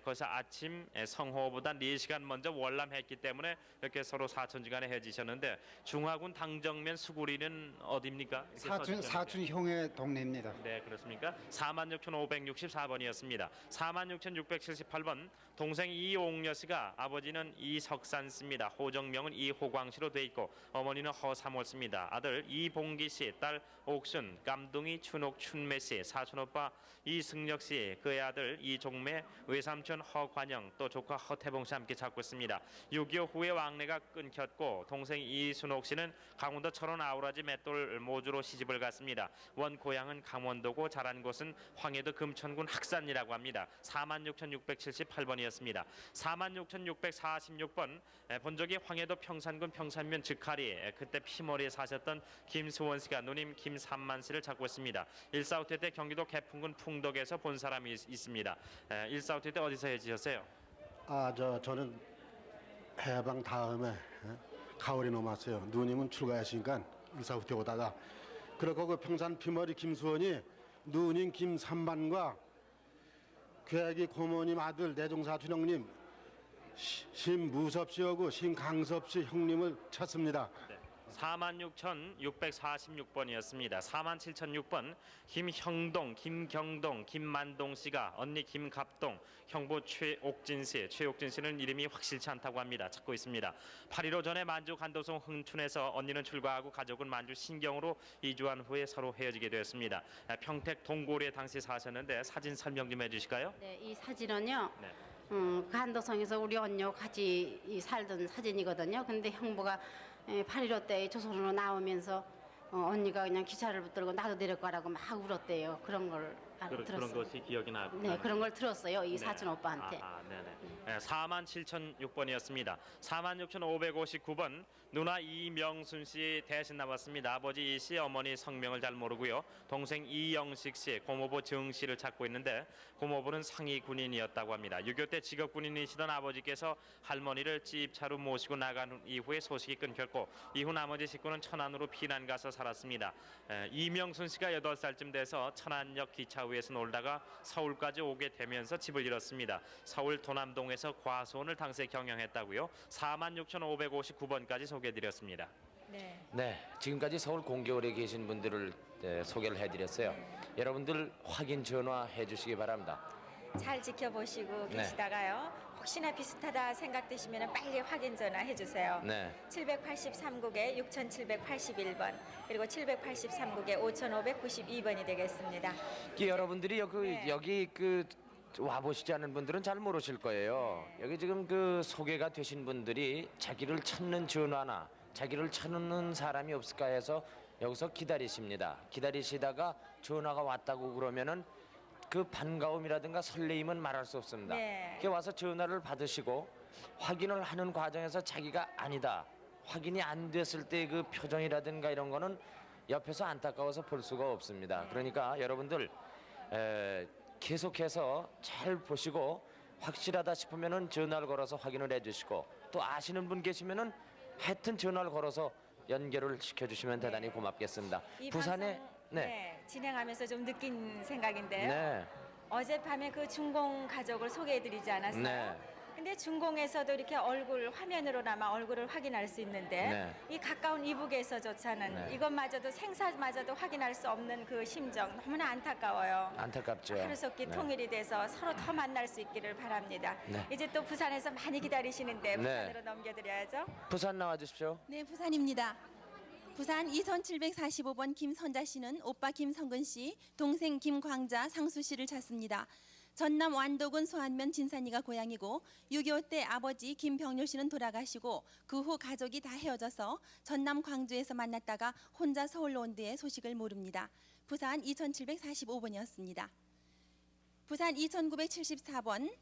거기서 아침 성호보다 4시간 먼저 월남했기 때문에 이렇게 서로 사촌지간에 헤어지셨는데 중화군 당정면 수구리는 어디입니까? 사촌 형의 동네입니다. 네, 그렇습니까? 46,564번이었습니다. 46,678번 동생 이옥녀 씨가 아버지는 이석산 씨입니다. 호정명은 이호광 씨로 돼 있고 어머니는 허삼월 씨입니다. 아들 이봉기 씨, 딸 옥순, 깜둥이 춘옥 춘매 씨, 사촌오빠 이승력 씨, 그의 아들 이종매, 외삼촌 허관영, 또 조카 허태봉 씨 함께 찾고 있습니다. 6.25 후에 왕래가 끊겼고 동생 이순옥 씨는 강원도 철원 아우라지 맷돌 모주로 시집을 갔습니다. 원 고향은 강원도고 자란 곳은 황해도 금천군 학산이라고 합니다. 46,678번이었습니다. 46,646번 본적이 황해도 평산군 평산면 즉하리 그때 피머리에 사셨던 김수원 씨가 누님 김삼만 씨를 찾고 있습니다. 1.4 후퇴 때 경기도 개풍군 풍덕에서 본 사람이 있습니다. 1.4 후퇴 때 어디서 헤어지셨어요? 저는 해방 다음에 가을에 넘었어요. 누님은 출가하시니까 1.4 후퇴 오다가 그러고 그 평산 피머리 김수원이 누님 김삼만과 괴기 고모님 아들 내종사촌 형님 신무섭 씨하고 신강섭 씨 형님을 찾습니다. 46,646번이었습니다. 47,006번 김형동, 김경동, 김만동 씨가 언니 김갑동, 형부 최옥진 씨. 최옥진 씨는 이름이 확실치 않다고 합니다. 찾고 있습니다. 8.15 전에 만주 간도성 흥춘에서 언니는 출가하고 가족은 만주 신경으로 이주한 후에 서로 헤어지게 되었습니다. 평택 동고리에 당시 사셨는데 사진 설명 좀 해주실까요? 네, 이 사진은요. 네. 간도성에서 우리 언니와 같이 살던 사진이거든요. 근데 형부가 8.15 때 조선으로 나오면서 언니가 그냥 기차를 붙들고 나도 내려가라고 막 울었대요. 그런 걸 들었어요. 그런 것이 기억이 나고. 네, 그런 걸 들었어요. 이 사촌 오빠한테. 네네. 47,006번이었습니다. 46,559번 누나 이명순 씨 대신 나왔습니다. 아버지 이 씨, 어머니 성명을 잘 모르고요. 동생 이영식 씨, 고모부 정 씨를 찾고 있는데 고모부는 상위 군인이었다고 합니다. 6.25 때 직업 군인이시던 아버지께서 할머니를 집차로 모시고 나간 이후에 소식이 끊겼고 이후 나머지 식구는 천안으로 피난 가서 살았습니다. 이명순 씨가 8살쯤 돼서 천안역 기차위에서 놀다가 서울까지 오게 되면서 집을 잃었습니다. 서울 도남동에서 과수원을 당시에 경영했다고요. 46,559번까지 소개해드렸습니다. 네, 지금까지 서울 공개홀에 계신 분들을 소개를 해드렸어요. 여러분들 확인 전화해 주시기 바랍니다. 잘 지켜보시고 네. 계시다가요. 혹시나 비슷하다 생각되시면 빨리 확인 전화해 주세요. 네. 783국에 6781번 그리고 783국에 5592번이 되겠습니다. 여러분들이 여기 와 보시지 않은 분들은 잘 모르실 거예요. 여기 지금 소개가 되신 분들이 자기를 찾는 전화나 자기를 찾는 사람이 없을까 해서 여기서 기다리십니다. 기다리시다가 전화가 왔다고 그러면은 그 반가움이라든가 설레임은 말할 수 없습니다. 네. 이렇게 와서 전화를 받으시고 확인을 하는 과정에서 자기가 아니다, 확인이 안 됐을 때 그 표정이라든가 이런 거는 옆에서 안타까워서 볼 수가 없습니다. 그러니까 여러분들 계속해서 잘 보시고 확실하다 싶으면은 전화를 걸어서 확인을 해주시고 또 아시는 분 계시면은 하여튼 전화를 걸어서 연결을 시켜주시면 대단히 고맙겠습니다. 이 부산에 방송, 진행하면서 좀 느낀 생각인데요. 네. 어젯밤에 그 중공 가족을 소개해드리지 않았어요? 네. 근데 중공에서도 이렇게 얼굴 화면으로나마 얼굴을 확인할 수 있는데 네. 이 가까운 이북에서조차는 네. 이것마저도 생사마저도 확인할 수 없는 그 심정 너무나 안타까워요. 안타깝죠. 하루속히 네. 통일이 돼서 서로 더 만날 수 있기를 바랍니다. 네. 이제 또 부산에서 많이 기다리시는데 네. 부산으로 넘겨드려야죠. 부산 나와주십시오. 네, 부산입니다. 부산 2745번 김선자 씨는 오빠 김성근 씨, 동생 김광자, 상수 씨를 찾습니다. 전남 완도군 소안면 진산이가 고향이고 6.25 때 아버지 김병률 씨는 돌아가시고 그 후 가족이 다 헤어져서 전남 광주에서 만났다가 혼자 서울로 온 뒤에 소식을 모릅니다. 부산 2745번이었습니다. 부산 2974번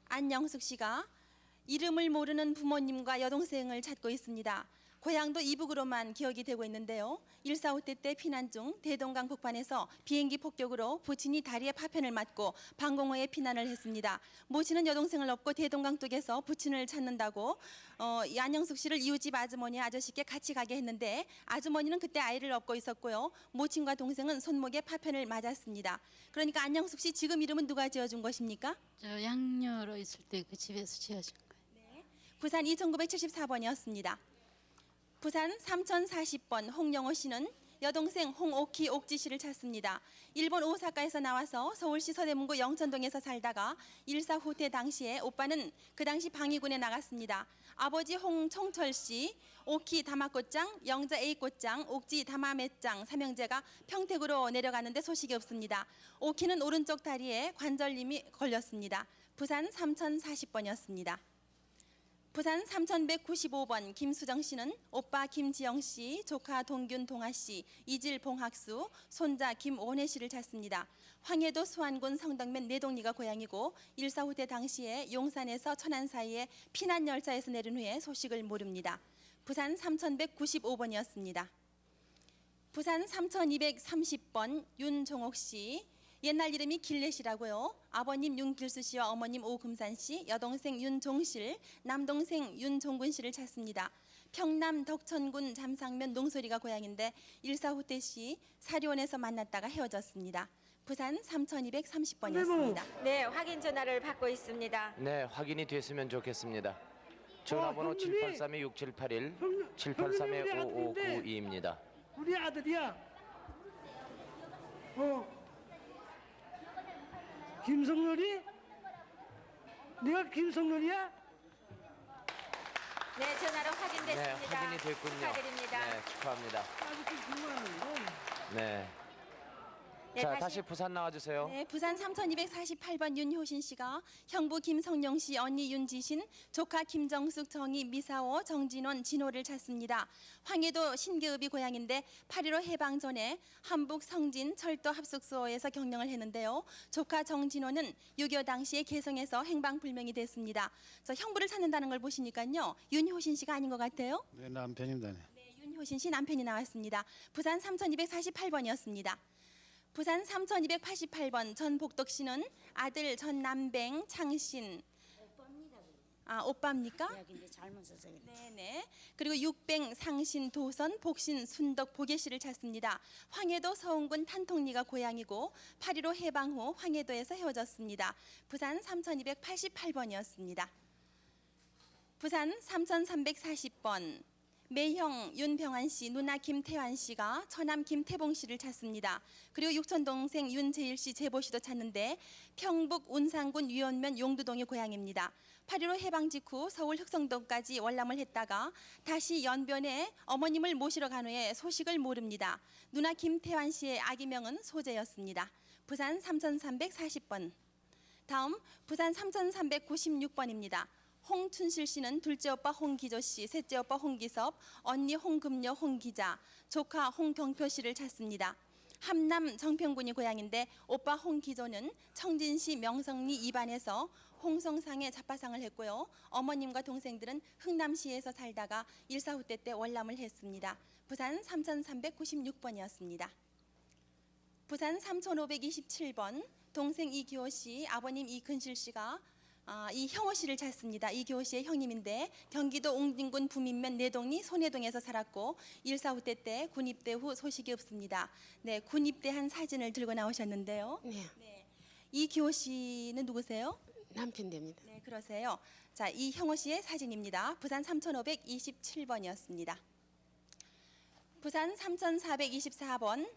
안영숙 씨가 이름을 모르는 부모님과 여동생을 찾고 있습니다. 고향도 이북으로만 기억이 되고 있는데요. 1.4.5때 때 피난 중 대동강 북한에서 비행기 폭격으로 부친이 다리에 파편을 맞고 방공호에 피난을 했습니다. 모친은 여동생을 업고 대동강 쪽에서 부친을 찾는다고 이 안영숙 씨를 이웃집 아주머니 아저씨께 같이 가게 했는데 아주머니는 그때 아이를 업고 있었고요. 모친과 동생은 손목에 파편을 맞았습니다. 그러니까 안영숙 씨 지금 이름은 누가 지어준 것입니까? 저 양녀로 있을 때 그 집에서 지어준 거예요. 부산 2974번이었습니다. 부산 3040번 홍영호 씨는 여동생 홍옥희 옥지 씨를 찾습니다. 일본 오사카에서 나와서 서울시 서대문구 영천동에서 살다가 1.4 후퇴 당시에 오빠는 그 당시 방위군에 나갔습니다. 아버지 홍총철 씨, 오키 다마꽃장, 영자 A꽃장, 옥지 다마맷장 삼형제가 평택으로 내려가는데 소식이 없습니다. 오키는 오른쪽 다리에 관절림이 걸렸습니다. 부산 3040번이었습니다. 부산 3195번 김수정 씨는 오빠 김지영 씨, 조카 동균 동아 씨, 이질 봉학수, 손자 김오혜 씨를 찾습니다. 황해도 수안군 성덕면 내동리가 고향이고 1.4 후퇴 당시에 용산에서 천안 사이에 피난 열차에서 내린 후에 소식을 모릅니다. 부산 3195번이었습니다. 부산 3230번 윤종옥 씨, 옛날 이름이 길렛이라고요. 아버님 윤길수 씨와 어머님 오금산 씨, 여동생 윤종실, 남동생 윤종군 씨를 찾습니다. 평남 덕천군 잠상면 농소리가 고향인데 1.4 후퇴 시 사리원에서 만났다가 헤어졌습니다. 부산 3230번이었습니다. 네, 확인 전화를 받고 있습니다. 네, 확인이 됐으면 좋겠습니다. 전화번호 형님이- 783-6781, 783-5592입니다. 우리 아들이야. 김성렬이? 네가 김성렬이야? 네, 전화로 확인됐습니다. 네, 확인이 됐군요. 축하드립니다. 네, 축하합니다. 네. 네, 자, 다시- 다시 부산 나와주세요. 네, 부산 3248번 윤효신 씨가 형부 김성용 씨, 언니 윤지신, 조카 김정숙, 정희, 미사오, 정진원, 진호를 찾습니다. 황해도 신계읍이 고향인데 8.15 해방 전에 한북 성진 철도 합숙소에서 경영을 했는데요. 조카 정진호는 6.25 당시에 개성에서 행방불명이 됐습니다. 저 형부를 찾는다는 걸 보시니까요. 윤효신 씨가 아닌 것 같아요. 네, 남편입니다. 네, 윤효신 씨 남편이 나왔습니다. 부산 3248번이었습니다. 부산 3288번 전복덕 씨는 아들 전남뱅 창신. 아, 오빠입니까? 근데 잘못 써서 그래. 네네. 그리고 육뱅 상신 도선 복신 순덕 보계 씨를 찾습니다. 황해도 서운군 탄통리가 고향이고 8.15 해방 후 황해도에서 헤어졌습니다. 부산 3288번이었습니다. 부산 3340번 매형 윤병환 씨, 누나 김태환 씨가 처남 김태봉 씨를 찾습니다. 그리고 육촌 동생 윤재일 씨, 재보 씨도 찾는데 평북 운상군 위원면 용두동이 고향입니다. 8.15 해방 직후 서울 흑성동까지 월남을 했다가 다시 연변에 어머님을 모시러 간 후에 소식을 모릅니다. 누나 김태환 씨의 아기명은 소재였습니다. 부산 3340번. 다음 부산 3396번입니다. 홍춘실 씨는 둘째 오빠 홍기조 씨, 셋째 오빠 홍기섭, 언니 홍금녀 홍기자, 조카 홍경표 씨를 찾습니다. 함남 정평군이 고향인데 오빠 홍기조는 청진시 명성리 2반에서 홍성상에 잡화상을 했고요. 어머님과 동생들은 흥남시에서 살다가 일사후퇴 때 월남을 했습니다. 부산 3396번이었습니다. 부산 3527번 동생 이기호 씨, 아버님 이근실 씨가 이형호 씨를 찾습니다. 이기호 씨의 형님인데 경기도 옹진군 부민면 내동리 손해동에서 살았고 일사후퇴 때 군입대 후 소식이 없습니다. 네, 군입대한 사진을 들고 나오셨는데요. 네. 이기호 씨는 누구세요? 남편 됩니다. 네, 그러세요. 자, 이형호 씨의 사진입니다. 부산 3527번이었습니다. 부산 3423번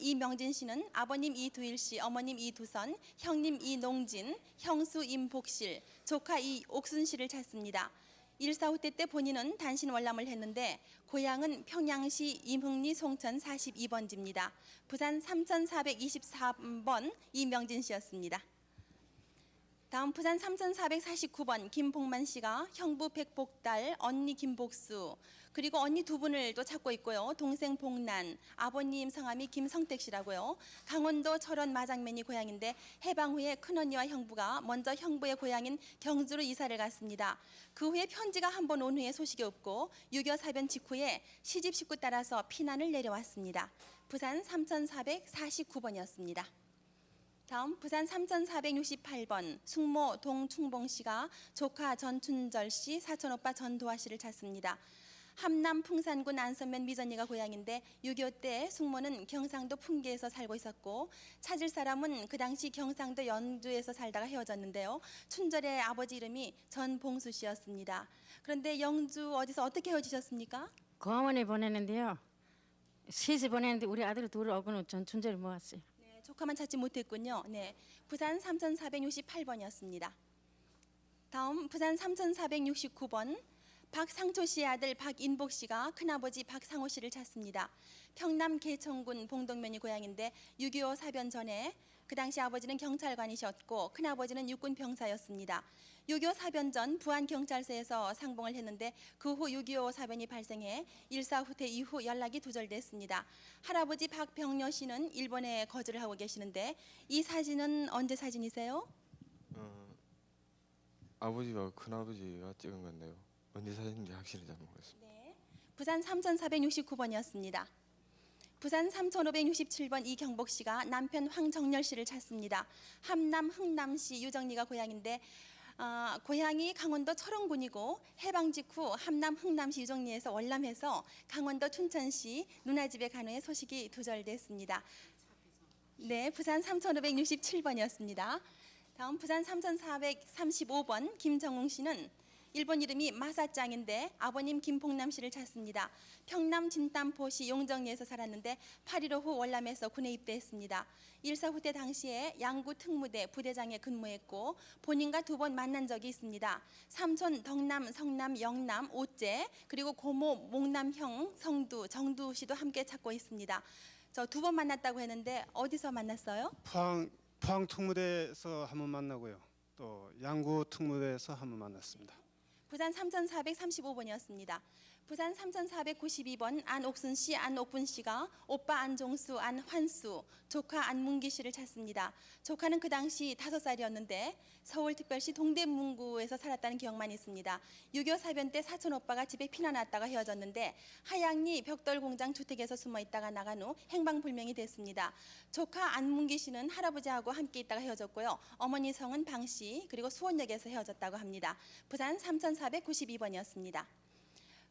이명진 씨는 아버님 이두일 씨, 어머님 이두선, 형님 이농진, 형수 임복실, 조카 이옥순 씨를 찾습니다. 일사후퇴 때 본인은 단신 월남을 했는데 고향은 평양시 임흥리 송천 42번지입니다. 부산 3423번 이명진 씨였습니다. 다음 부산 3449번 김복만 씨가 형부 백복달, 언니 김복수, 그리고 언니 두 분을 또 찾고 있고요. 동생 복난, 아버님 성함이 김성택 씨라고요. 강원도 철원 마장면이 고향인데 해방 후에 큰언니와 형부가 먼저 형부의 고향인 경주로 이사를 갔습니다. 그 후에 편지가 한 번 온 후에 소식이 없고 6.25 사변 직후에 시집 식구 따라서 피난을 내려왔습니다. 부산 3449번이었습니다. 다음 부산 3468번 숙모 동충봉 씨가 조카 전춘절 씨, 사촌 오빠 전도화 씨를 찾습니다. 함남 풍산군 안선면 미전이가 고향인데 6.25 때 숙모는 경상도 풍계에서 살고 있었고 찾을 사람은 그 당시 경상도 연주에서 살다가 헤어졌는데요. 춘절의 아버지 이름이 전봉수 씨였습니다. 그런데 영주 어디서 어떻게 헤어지셨습니까? 공원에 보내는데요. 시집 보내는데 우리 아들 둘 오고는 전 춘절을 모았어요. 조카만 찾지 못했군요. 네, 부산 3468번이었습니다. 다음 부산 3469번 박상초 씨의 아들 박인복 씨가 큰아버지 박상호 씨를 찾습니다. 평남 계천군 봉동면이 고향인데 6.25 사변 전에 그 당시 아버지는 경찰관이셨고 큰아버지는 육군 병사였습니다. 6.25 사변 전 부안경찰서에서 상봉을 했는데 그 후 6.25 사변이 발생해 일사후퇴 이후 연락이 두절됐습니다. 할아버지 박병려 씨는 일본에 거주를 하고 계시는데 이 사진은 언제 사진이세요? 아버지와 큰아버지가 찍은 건데요. 언제 사진인지 확실히 잘 모르겠습니다. 네, 부산 3469번이었습니다. 부산 3567번 이경복 씨가 남편 황정열 씨를 찾습니다. 함남 흥남시 유정리가 고향인데 고향이 강원도 철원군이고 해방 직후 함남 흥남시 유정리에서 월남해서 강원도 춘천시 누나집에 간 후에 소식이 두절됐습니다. 네, 부산 3567번이었습니다. 다음 부산 3435번 김정웅 씨는 일본 이름이 마사짱인데 아버님 김봉남 씨를 찾습니다. 평남 진땀포시 용정리에서 살았는데 8.15 후 월남에서 군에 입대했습니다. 일사후퇴 당시에 양구 특무대 부대장에 근무했고 본인과 두 번 만난 적이 있습니다. 삼촌 덕남, 성남, 영남, 오째 그리고 고모 몽남형 성두, 정두 씨도 함께 찾고 있습니다. 저 두 번 만났다고 했는데 어디서 만났어요? 포항 특무대에서 한 번 만나고요. 또 양구 특무대에서 한 번 만났습니다. 부산 3435번이었습니다. 부산 3492번 안옥순 씨, 안옥분 씨가 오빠 안종수, 안환수, 조카 안문기 씨를 찾습니다. 조카는 그 당시 5살이었는데 서울특별시 동대문구에서 살았다는 기억만 있습니다. 6.25 사변 때 사촌 오빠가 집에 피난 왔다가 헤어졌는데 하양리 벽돌공장 주택에서 숨어 있다가 나간 후 행방불명이 됐습니다. 조카 안문기 씨는 할아버지하고 함께 있다가 헤어졌고요. 어머니 성은 방 씨, 그리고 수원역에서 헤어졌다고 합니다. 부산 3492번이었습니다.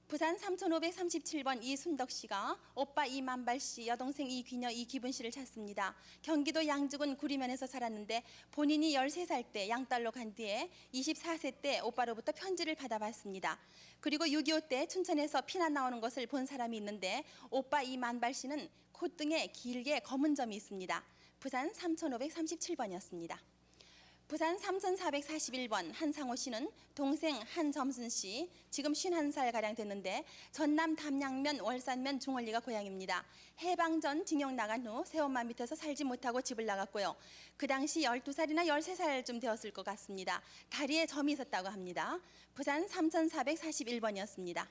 부산 3537번 이순덕 씨가 오빠 이만발 씨, 여동생 이귀녀 이기분 씨를 찾습니다. 경기도 양주군 구리면에서 살았는데 본인이 13살 때 양딸로 간 뒤에 24세 때 오빠로부터 편지를 받아봤습니다. 그리고 6.25 때 춘천에서 피난 나오는 것을 본 사람이 있는데 오빠 이만발 씨는 콧등에 길게 검은 점이 있습니다. 부산 3537번이었습니다. 부산 3441번 한상호 씨는 동생 한점순 씨, 지금 51살 가량 됐는데 전남 담양면 월산면 중원리가 고향입니다. 해방 전 징용 나간 후 새엄마 밑에서 살지 못하고 집을 나갔고요. 그 당시 12살이나 13살쯤 되었을 것 같습니다. 다리에 점이 있었다고 합니다. 부산 3441번이었습니다.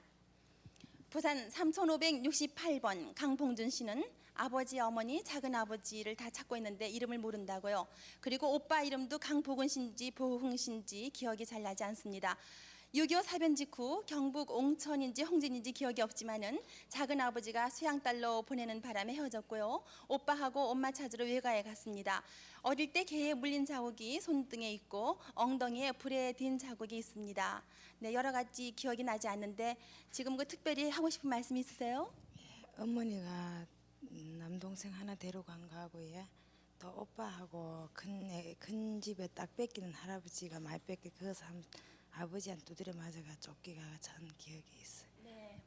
부산 3568번 강봉준 씨는 아버지, 어머니, 작은 아버지를 다 찾고 있는데 이름을 모른다고요. 그리고 오빠 이름도 강복은 씨인지 보흥 씨인지 기억이 잘 나지 않습니다. 6.25 사변 직후 경북 옹천인지 홍진인지 기억이 없지만은 작은 아버지가 수양딸로 보내는 바람에 헤어졌고요. 오빠하고 엄마 찾으러 외가에 갔습니다. 어릴 때 개에 물린 자국이 손등에 있고 엉덩이에 불에 딘 자국이 있습니다. 네, 여러 가지 기억이 나지 않는데 지금 그 특별히 하고 싶은 말씀 있으세요? 어머니가 남동생 하나 데려간 거하고요. 또 오빠하고 큰 집에 딱 뺏기는 할아버지가 많이 뺏기 그래서 아버지한테 두드려 맞아가 쫓기가 참 기억이 있어요. 네,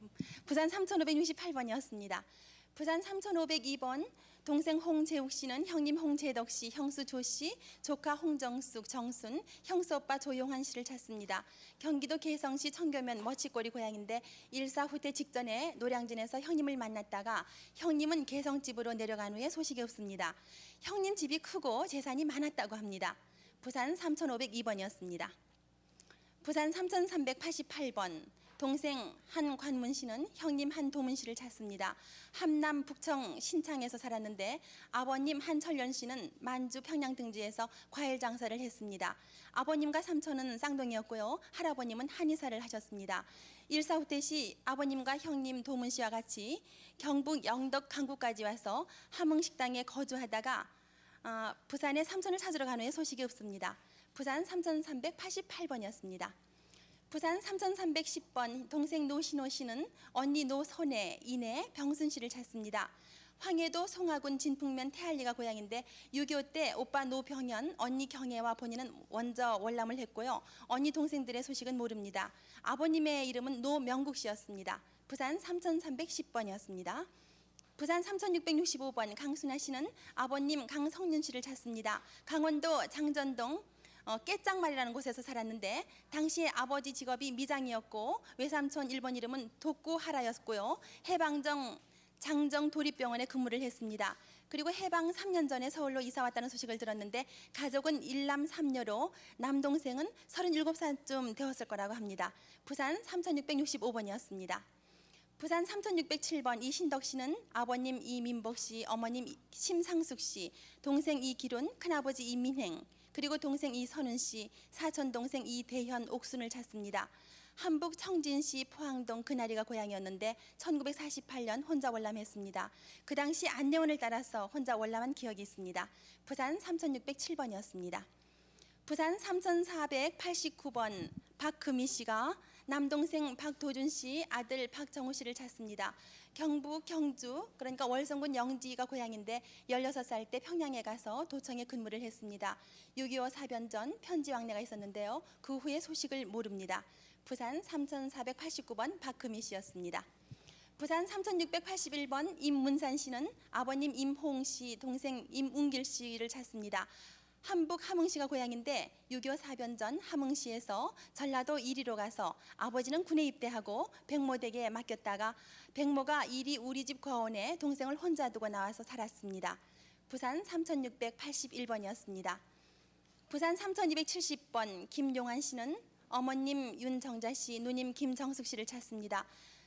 부산 3568번이었습니다. 부산 3502번 동생 홍재욱 씨는 형님 홍재덕 씨, 형수 조 씨, 조카 홍정숙, 정순, 형수 오빠 조용환 씨를 찾습니다. 경기도 개성시 청교면 머치꼬리 고향인데 일사후퇴 직전에 노량진에서 형님을 만났다가 형님은 개성집으로 내려간 후에 소식이 없습니다. 형님 집이 크고 재산이 많았다고 합니다. 부산 3502번이었습니다. 부산 3388번 동생 한관문 씨는 형님 한도문 씨를 찾습니다. 함남 북청 신창에서 살았는데 아버님 한철련 씨는 만주 평양 등지에서 과일 장사를 했습니다. 아버님과 삼촌은 쌍둥이였고요. 할아버님은 한의사를 하셨습니다. 일사후퇴 시 아버님과 형님 도문 씨와 같이 경북 영덕 강구까지 와서 함흥식당에 거주하다가 부산에 삼촌을 찾으러 간 후에 소식이 없습니다. 부산 3388번이었습니다. 부산 3310번 동생 노신호 씨는 언니 노선혜, 이내, 병순 씨를 찾습니다. 황해도 송하군 진풍면 태알리가 고향인데 6.25 때 오빠 노병현, 언니 경혜와 본인은 먼저 월남을 했고요. 언니 동생들의 소식은 모릅니다. 아버님의 이름은 노명국 씨였습니다. 부산 3310번이었습니다. 부산 3665번 강순아 씨는 아버님 강성윤 씨를 찾습니다. 강원도 장전동 깨짱말이라는 곳에서 살았는데 당시에 아버지 직업이 미장이었고 외삼촌 일본 이름은 독구하라였고요. 해방정 장정 도립병원에 근무를 했습니다. 그리고 해방 3년 전에 서울로 이사 왔다는 소식을 들었는데 가족은 일남 삼녀로 남동생은 37살쯤 되었을 거라고 합니다. 부산 3665번이었습니다. 부산 3607번 이신덕 씨는 아버님 이민복 씨, 어머님 심상숙 씨, 동생 이기룬, 큰아버지 이민행, 그리고 동생 이선훈 씨, 사촌 동생 이대현, 옥순을 찾습니다. 한북 청진시 포항동 그나리가 고향이었는데 1948년 혼자 월남했습니다. 그 당시 안내원을 따라서 혼자 월남한 기억이 있습니다. 부산 3607번이었습니다. 부산 3489번 박금희 씨가 남동생 박도준 씨, 아들 박정우 씨를 찾습니다. 경북 경주, 그러니까 월성군 영지가 고향인데 16살 때 평양에 가서 도청에 근무를 했습니다. 6.25 사변 전 편지 왕래가 있었는데요. 그 후에 소식을 모릅니다. 부산 3489번 박금희 씨였습니다. 부산 3681번 임문산 씨는 아버님 임홍 씨, 동생 임웅길 씨를 찾습니다. 함북 함흥시가 고향인데 6.25 사변 전 함흥시에서 전라도 이리로 가서 아버지는 군에 입대하고 백모댁에 맡겼다가 백모가 이리 우리 집 거원에 동생을 혼자 두고 나와서 살았습니다. 부산 3681번이었습니다. 부산 3270번 김용환 씨는 어머님 윤정자 씨, 누님 김정숙 씨를 찾습니다.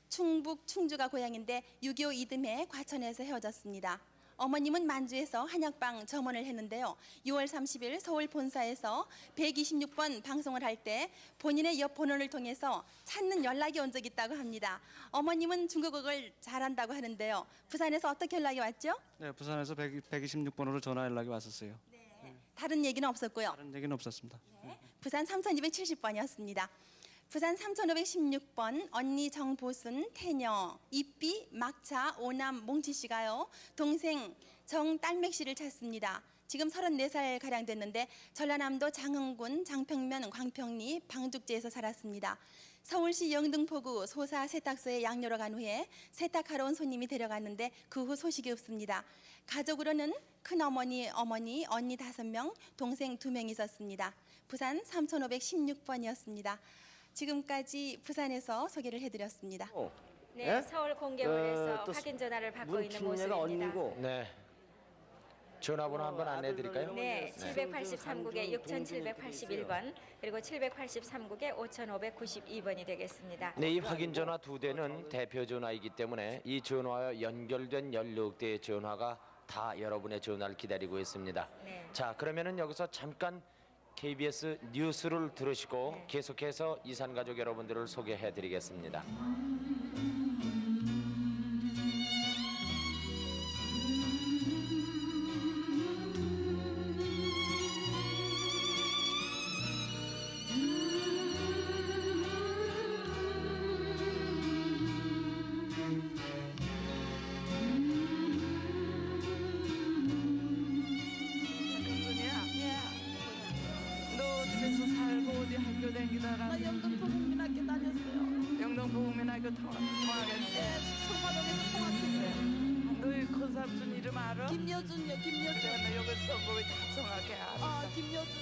충북 충주가 고향인데 6.25 이듬해 과천에서 헤어졌습니다. 어머님은 만주에서 한약방 점원을 했는데요. 6월 30일 서울 본사에서 126번 방송을 할 때 본인의 옆 번호를 통해서 찾는 연락이 온 적이 있다고 합니다. 어머님은 중국어를 잘한다고 하는데요. 부산에서 어떻게 연락이 왔죠? 네, 부산에서 126번으로 전화 연락이 왔었어요. 다른 얘기는 없었고요. 다른 얘기는 없었습니다. 부산 3270번이었습니다. 부산 3516번 언니 정보순, 태녀, 이삐, 막차, 오남, 몽치 씨가요. 동생 정딸맥 씨를 찾습니다. 지금 34살 가량 됐는데 전라남도 장흥군 장평면 광평리 방죽제에서 살았습니다. 서울시 영등포구 소사 세탁소에 양료로 간 후에 세탁하러 온 손님이 데려갔는데 그 후 소식이 없습니다. 가족으로는 큰어머니, 어머니, 언니 5명, 동생 2명 있었습니다. 부산 3516번이었습니다. 지금까지 부산에서 소개를 해드렸습니다. 네, 서울 공개원에서 또 확인 전화를 받고 있는 문춘예가 모습입니다. 언니고. 네. 전화번호 한번 안내해 드릴까요? 네, 783국에 6781번 그리고 783국에 5592번이 되겠습니다. 네, 이 확인 전화 2대는 대표 전화이기 때문에 이 전화와 연결된 16대의 전화가 다 여러분의 전화를 기다리고 있습니다. 네. 자, 그러면은 여기서 잠깐 KBS 뉴스를 들으시고 계속해서 이산가족 여러분들을 소개해 드리겠습니다. 너 집에서 살고 어디 학교 다니다가 나 영등포 국민학교 다녔어요. 영등포 국민학교 통학했는데 청파동에서 통학했어요. 너희 큰삼촌 이름 알아? 김여준이요. 김여준. 나 여기서 거기 다 정확해 알아. 아 김여준.